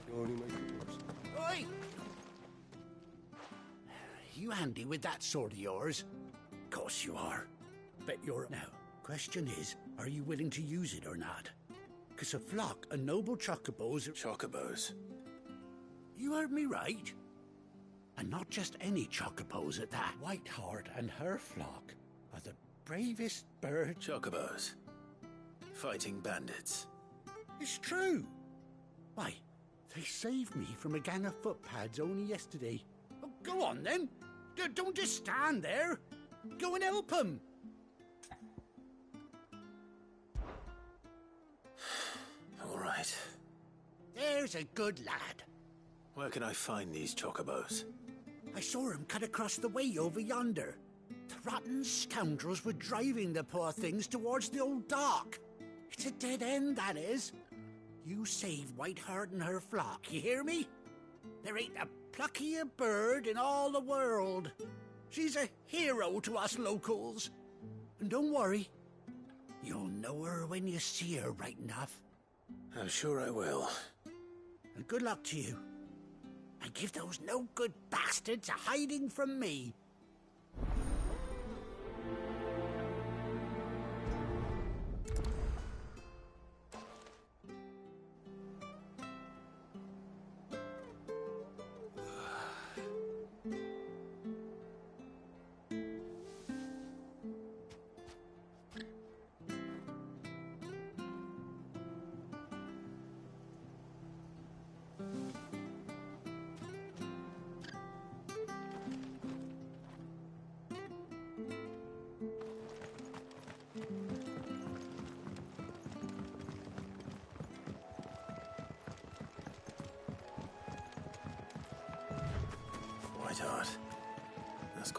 You only make it worse. Oi! You handy with that sword of yours? Course you are. Bet you're... Now, question is, are you willing to use it or not? 'Cause a flock of noble chocobos... Chocobos? You heard me right. And not just any chocobos at that. Whiteheart and her flock are the bravest bird... Chocobos. Fighting bandits. It's true. Why, they saved me from a gang of footpads only yesterday. Oh, go on then. Don't just stand there. Go and help them. All right. There's a good lad. Where can I find these chocobos? I saw him cut across the way over yonder. The rotten scoundrels were driving the poor things towards the old dock. It's a dead end, that is. You save Whiteheart and her flock, you hear me? There ain't a pluckier bird in all the world. She's a hero to us locals. And don't worry, you'll know her when you see her right enough. I'm sure I will. And good luck to you. And give those no-good bastards a hiding from me.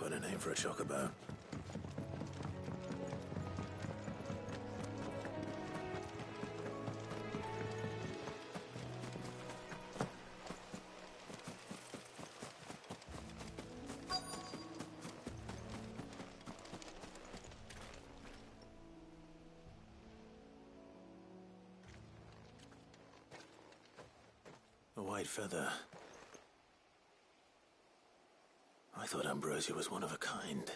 got a name for a chocobo. A white feather. I thought Ambrosia was one of a kind.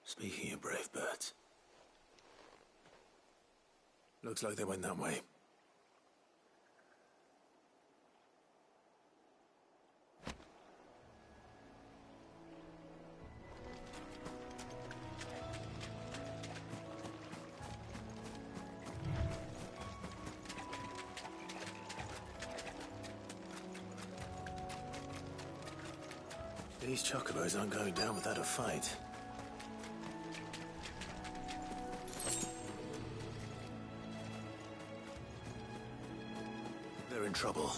Speaking of brave birds. Looks like they went that way. These chocobos aren't going down without a fight. They're in trouble.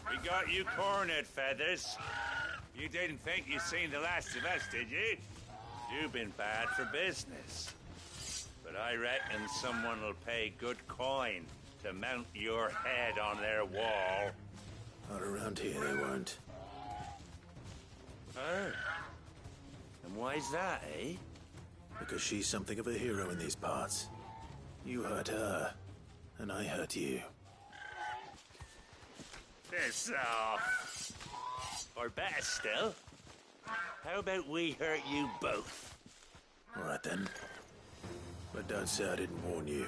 We got you cornered, Feathers. You didn't think you'd seen the last of us, did you? You've been bad for business. But I reckon someone will pay good coin to mount your head on their wall. Not around here, they won't. Oh. And why's that, eh? Because she's something of a hero in these parts. You hurt her, and I hurt you. Piss off. Or better still, how about we hurt you both? All right, then. But don't say I didn't warn you.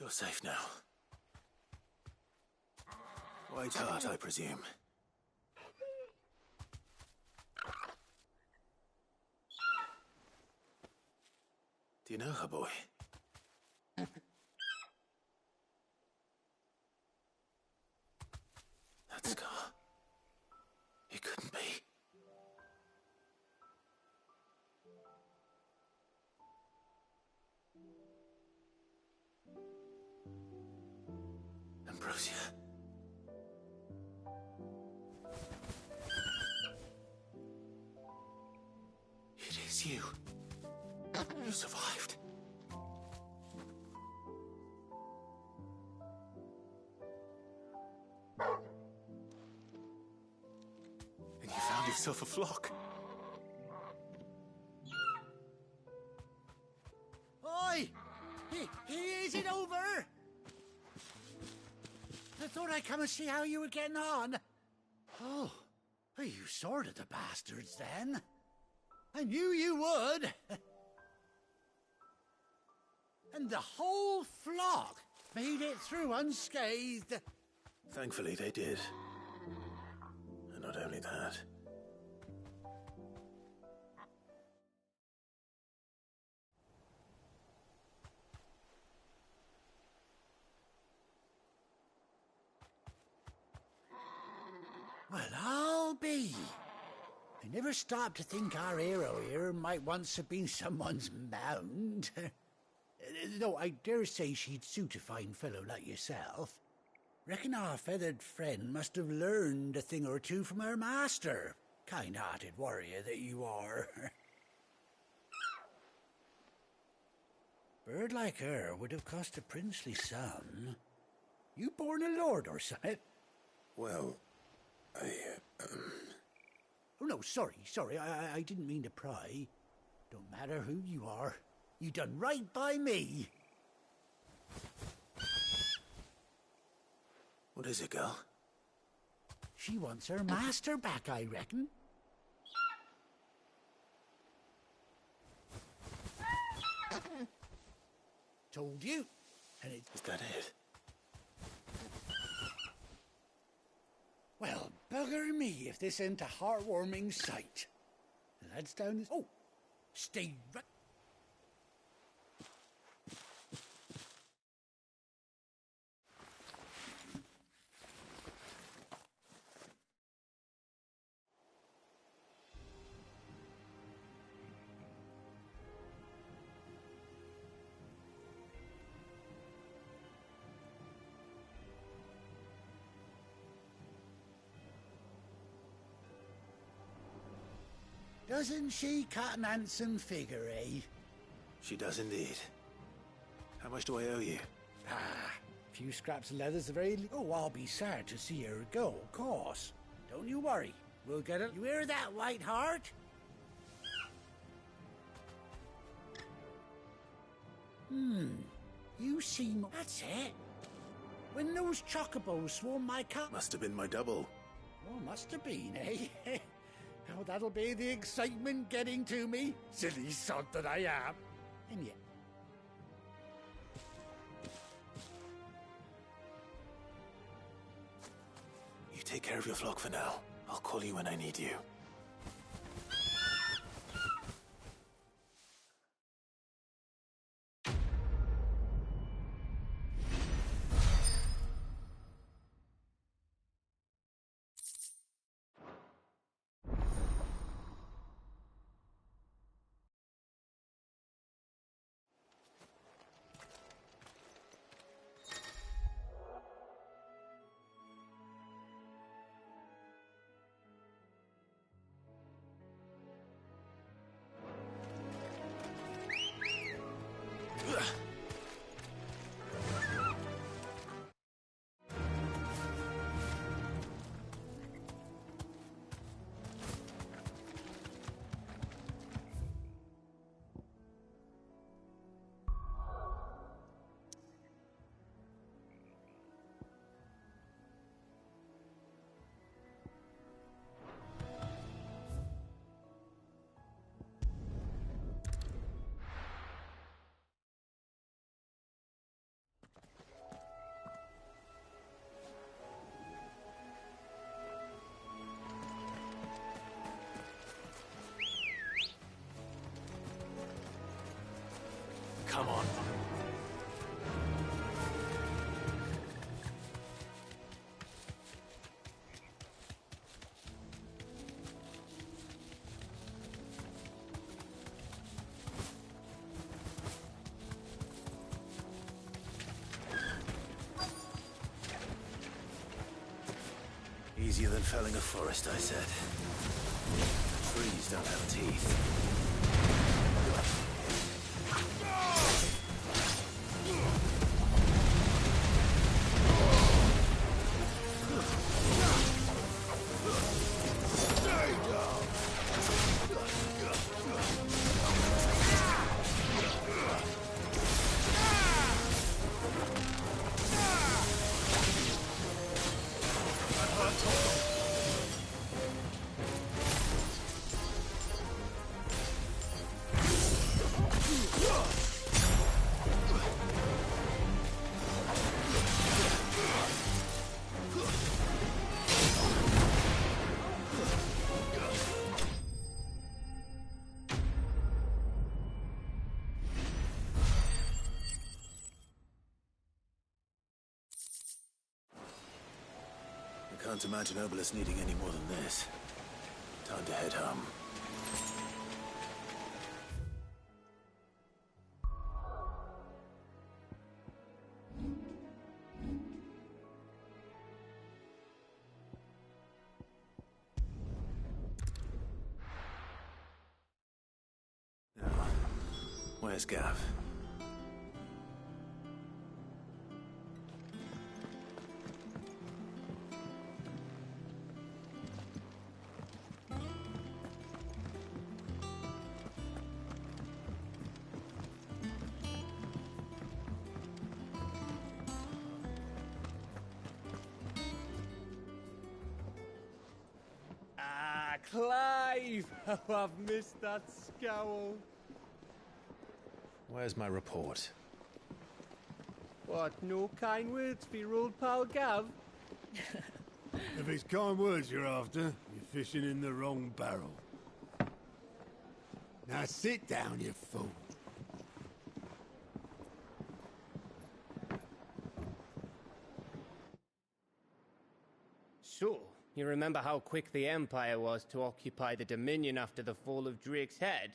You're safe now. White heart, I presume. Do you know her, boy? That scar. It couldn't be. Ambrosia. It is you. You survived. yourself a flock. Oi! Is it over? I thought I'd come and see how you were getting on. Oh, you sorted the bastards then. I knew you would. And the whole flock made it through unscathed. Thankfully they did. And not only that. Well, I'll be. I never stopped to think our hero here might once have been someone's mound. Though I dare say she'd suit a fine fellow like yourself. Reckon our feathered friend must have learned a thing or two from her master. Kind-hearted warrior that you are. Bird like her would have cost a princely sum. You born a lord or something? Well, Oh, no, sorry. I didn't mean to pry. Don't matter who you are. You done right by me. What is it, girl? She wants her master back, I reckon. Told you. And it's... Is that it? Well, bugger me if this ain't a heartwarming sight. The lads down this... Oh! Stay right... Doesn't she cut an handsome figure, eh? She does indeed. How much do I owe you? A few scraps of leather's the very... Oh, I'll be sad to see her go, of course. Don't you worry. We'll get it. You hear that, White Heart? You seem... That's it. When those chocobos swarm my car... Must have been my double. Oh, must have been, eh? Oh, that'll be the excitement getting to me. Silly sod that I am. And yet... You take care of your flock for now. I'll call you when I need you. Come on. Easier than felling a forest, I said. Trees don't have teeth. Stay down! Can't imagine Obelisk needing any more than this. Time to head home. Now, where's Gav? Clive! Oh, I've missed that scowl. Where's my report? What, no kind words for your old pal Gav? If it's kind words you're after, you're fishing in the wrong barrel. Now sit down, you fool. So, you remember how quick the Empire was to occupy the Dominion after the fall of Drake's head?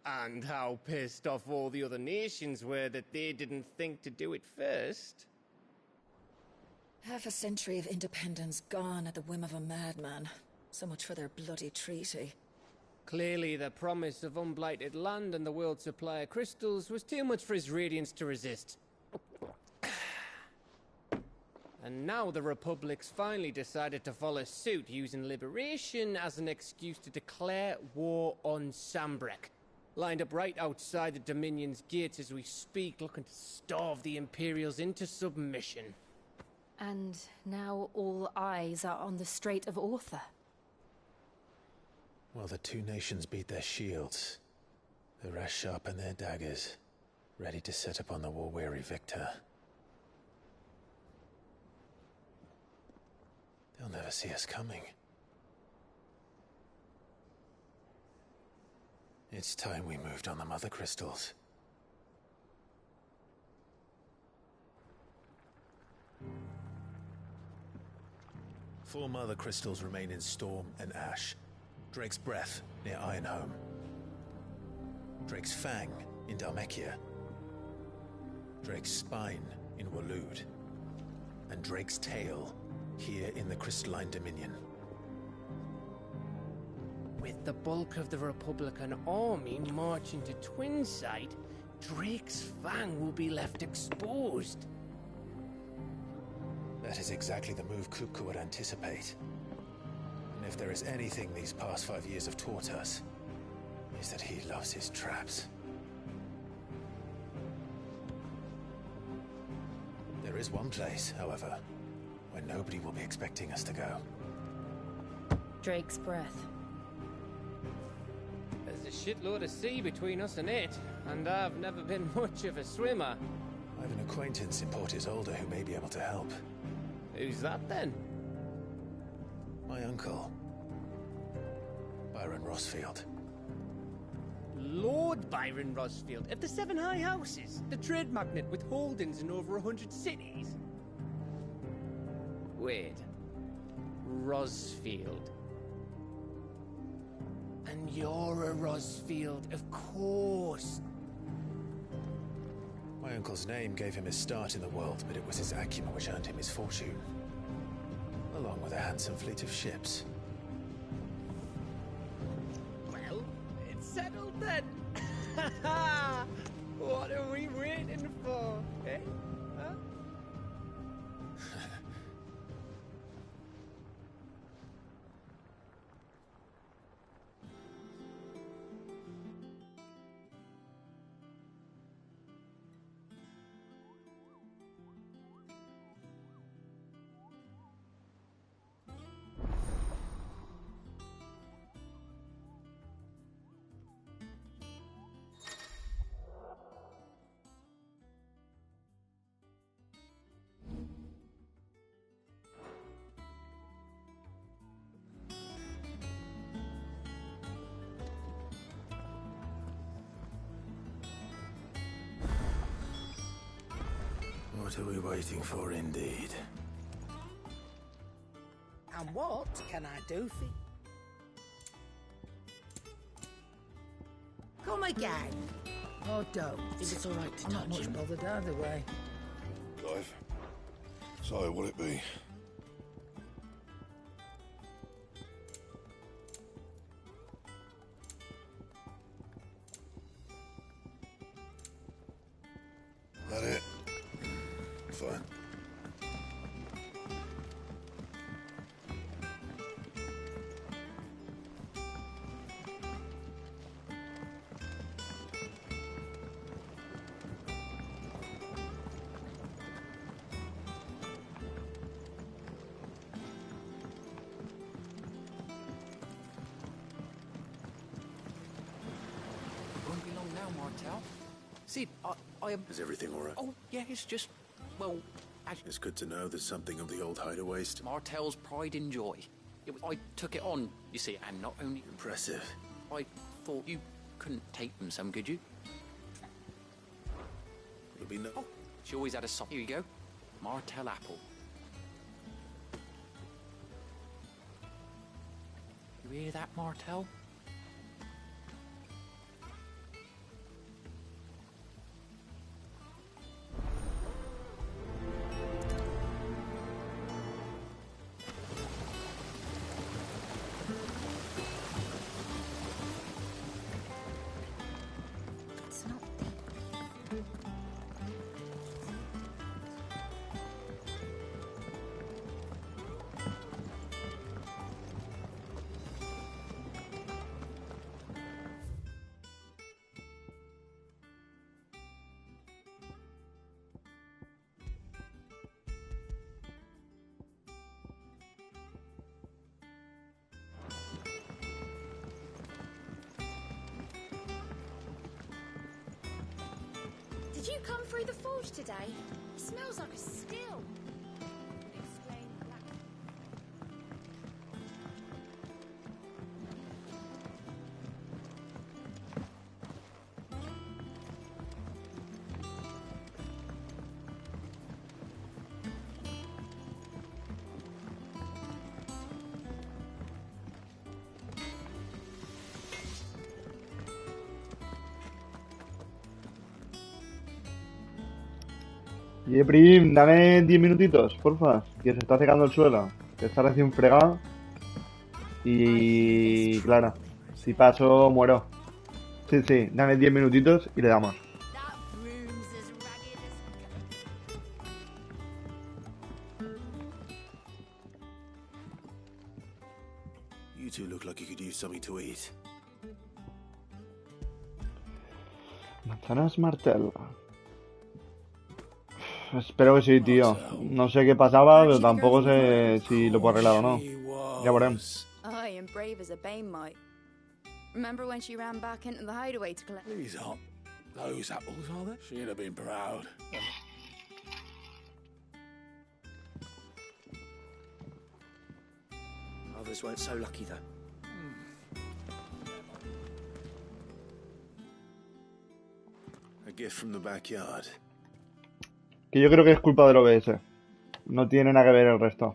And how pissed off all the other nations were that they didn't think to do it first? Half a century of independence gone at the whim of a madman. So much for their bloody treaty. Clearly, the promise of unblighted land and the world's supply of crystals was too much for his radiance to resist. And now the Republic's finally decided to follow suit, using liberation as an excuse to declare war on Sambrek. Lined up right outside the Dominion's gates as we speak, looking to starve the Imperials into submission. And now all eyes are on the Strait of Author. Well, the two nations beat their shields. The rest sharpen their daggers, ready to set upon the war-weary victor. They'll never see us coming. It's time we moved on the Mother Crystals. Four Mother Crystals remain in Storm and Ash. Drake's Breath near Ironhome. Drake's Fang in Dhalmekia. Drake's Spine in Waloed. And Drake's Tail here in the Crystalline Dominion. With the bulk of the Republican army marching to Twinside, Drake's Fang will be left exposed. That is exactly the move Kupka would anticipate. And if there is anything these past 5 years have taught us, is that he loves his traps. There is one place, however, where nobody will be expecting us to go. Drake's Breath. There's a shitload of sea between us and it, and I've never been much of a swimmer. I have an acquaintance in Port Isolde who may be able to help. Who's that then? My uncle, Byron Rosfield. Lord Byron Rosfield of the Seven High Houses, the trade magnate with holdings in over 100 cities. Wait, Rosfield. And you're a Rosfield, of course. My uncle's name gave him his start in the world, but it was his acumen which earned him his fortune. Along with a handsome fleet of ships. Well, it's settled then. What are we waiting for, eh? Huh? What are we waiting for, indeed? What can I do for you? Come again. Oh, don't. If it's all right to I'm not touch much him. bothered either way. Clive, so will it be? That it? Fine. Won't be long now, Martel. See, I am... Is everything all right? Oh, yeah, it's just... Well, It's good to know there's something of the old hideaway still. Martel's pride and joy. I took it on, you see, and not only... Impressive. I thought you couldn't take them some, could you? It'll be no... Oh, she always had a sock. Here you go. Martel apple. You hear that, Martel? It's not. Did you come through the forge today? It smells like a still. Prim, dame 10 minutitos, porfa, que se está secando el suelo, que está recién fregado. Y claro, si paso, muero. Sí, sí, dame 10 minutitos y le damos. You two look like you could use something to eat. Manzanas Martel. Espero que sí, tío. No sé qué pasaba, pero tampoco sé si lo puedo arreglar o no. Ya veremos. Aye, and brave as a bane might. Remember when she ran back into the hideaway to collect... These aren't those apples, are they? She'd have been proud. Others weren't so lucky, though. A gift from the backyard. Que yo creo que es culpa del OBS. No tiene nada que ver el resto.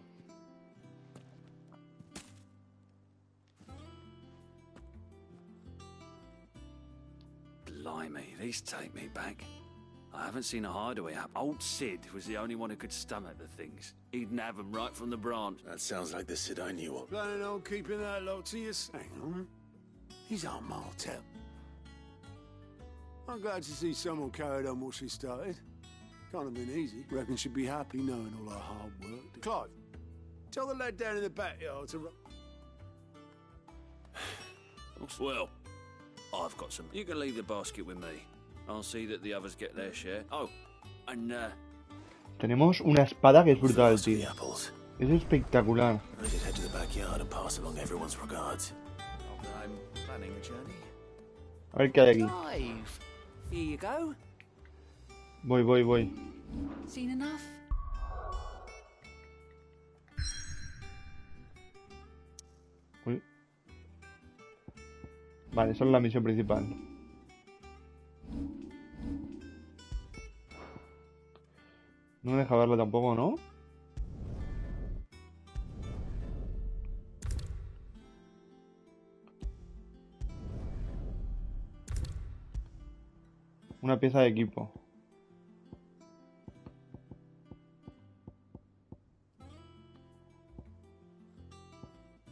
Blimey, these take me back. I haven't seen a hideaway app. Old Sid was the only one who could stomach the things. He'd nab them right from the branch. That sounds like the Sid I knew of. Planning on keeping that lot to yourself. Hang on. He's our Martel. I'm glad to see someone carried on what she started. Can't have been easy. Reckon she'd be happy knowing all our hard work. Clive, tell the lad down in the backyard to... Well, I've got some. You can leave the basket with me. I'll see that the others get their share. Oh, and Tenemos una espada que es brutal, tío. Es espectacular. I should head to the backyard and pass along everyone's regards. I'm planning a journey. A ver qué hay aquí. Clive, here you go. Voy. Seen enough? Uy. Vale, esa es la misión principal. No me deja verlo tampoco, ¿no? Una pieza de equipo.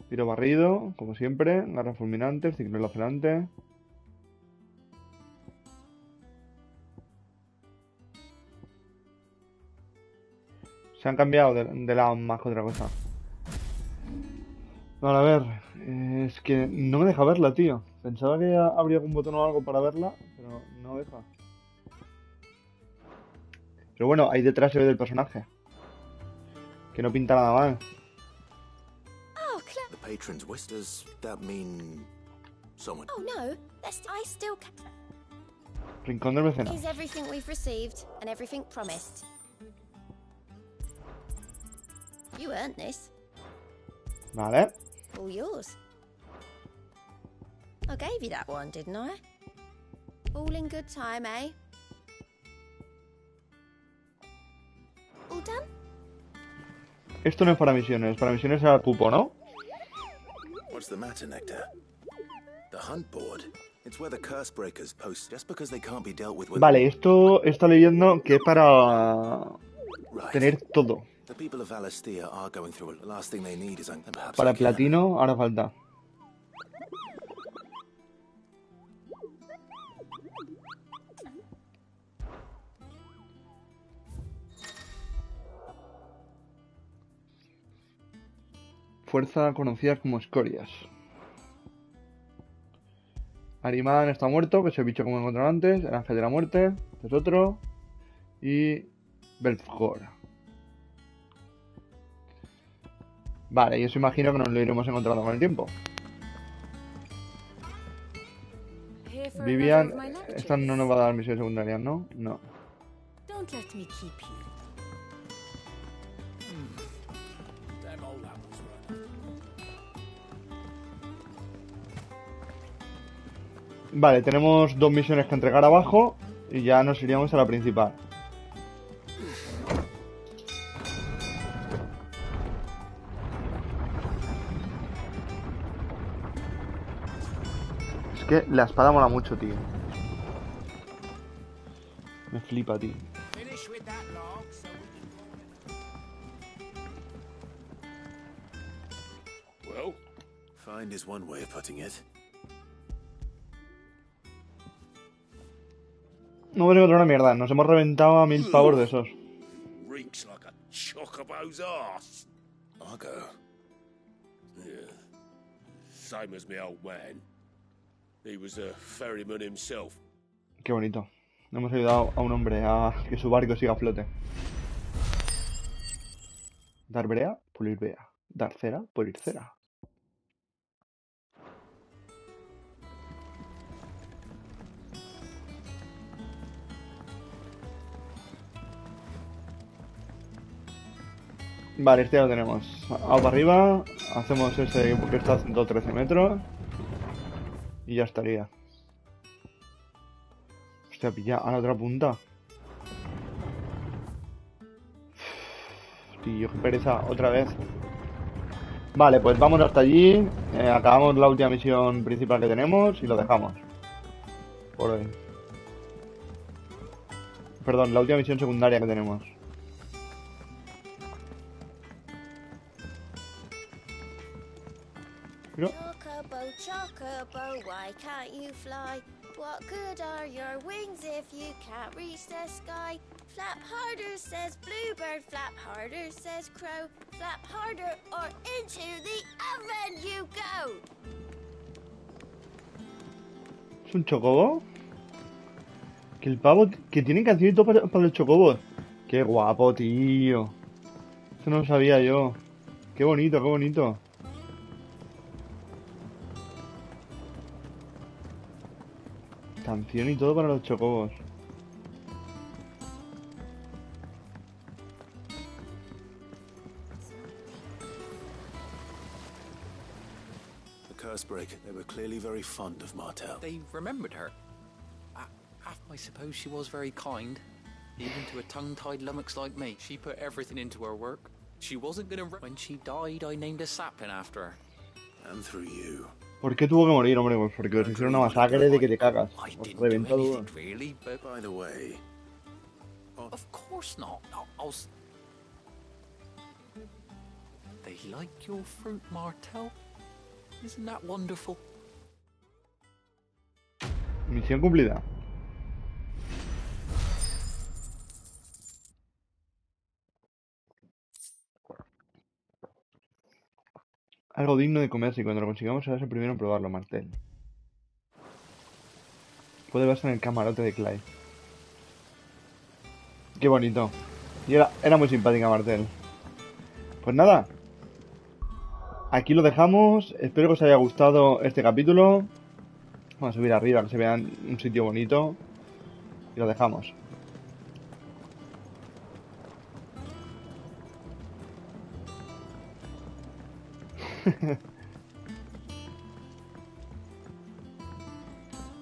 Tiro barrido, como siempre. Garra fulminante, ciclo lacerante. Se han cambiado de lado más que otra cosa. Vale, a ver. Es que no me deja verla, tío. Pensaba que habría algún botón o algo para verla, pero no deja. Pero bueno, ahí detrás se ve del personaje. Que no pinta nada mal. The patron's wish, does that mean someone? Oh no, I still Rincón del mecenas. Here's everything we've received and everything promised. You earned this. Vale. All yours. I gave you that one, didn't I? All in good time, eh? All done? Esto no es para misiones. Para misiones era el cupo, ¿no? What's the matter, Nectar? The hunt board. It's where the curse breakers post just because they can't be dealt with. Vale, esto está leyendo que es para tener todo. The people of Alastia are going through it. The last thing they need is perhaps Para platino ahora falta. Fuerza conocidas como escorias. Arimán está muerto, que es el bicho que me encontré antes. El ángel de la muerte, este es otro. Y Belfgor. Vale, y eso imagino que nos lo iremos encontrando con el tiempo. Vivian, esta no nos va a dar misiones secundarias, ¿no? No. Don't let me keep you. Vale, tenemos 2 misiones que entregar abajo y ya nos iríamos a la principal. Es que la espada mola mucho, tío. Me flipa, tío. Well, find is one way of putting it. No hemos encontrado una mierda. Nos hemos reventado a 1000 pavos de esos. Reeks like a chocobo's arse. Argo. Yeah. Same as me old man. He was a ferryman himself. Qué bonito. Hemos ayudado a un hombre a que su barco siga a flote. Dar brea, pulir brea. Dar cera, pulir cera. Vale, este ya lo tenemos. Para arriba, hacemos ese que está a 113 metros. Y ya estaría. Hostia, pilla a la otra punta. Tío, qué pereza, otra vez. Vale, pues vamos hasta allí. Acabamos la última misión principal que tenemos y lo dejamos. Por hoy. Perdón, la última misión secundaria que tenemos. Chocobo, chocobo, why can't you fly? What good are your wings if you can't reach the sky? Flap harder, says bluebird, flap harder, says crow. Flap harder or into the oven you go. ¿Es un chocobo? Que el pavo que tiene canción y todo para los chocobos. Qué guapo, tío. Eso no lo sabía yo. Qué bonito, qué bonito. Canción y todo para los chocobos. The Cursebreaker, they were clearly very fond of Martel. They remembered her. I suppose she was very kind. Even to a tongue-tied lummox like me. She put everything into her work. She wasn't gonna... When she died, I named a sapling after her. And through you. ¿Por qué tuvo que morir, hombre? Pues porque os hicieron una masacre de que te cagas. Os reventó duro. Really, but By the way, Of course not. They like your fruit, Martel. Isn't that wonderful? Misión cumplida. Algo digno de comerse y cuando lo consigamos serás el primero en probarlo, Martel. Puede verse en el camarote de Clyde. Qué bonito. Y era muy simpática Martel. Pues nada. Aquí lo dejamos. Espero que os haya gustado este capítulo. Vamos a subir arriba, que se vea un sitio bonito. Y lo dejamos.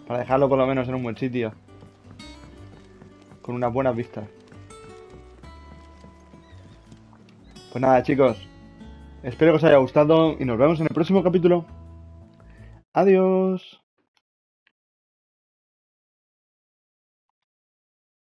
Para dejarlo por lo menos en un buen sitio. Con unas buenas vistas. Pues nada, chicos. Espero que os haya gustado y nos vemos en el próximo capítulo. Adiós.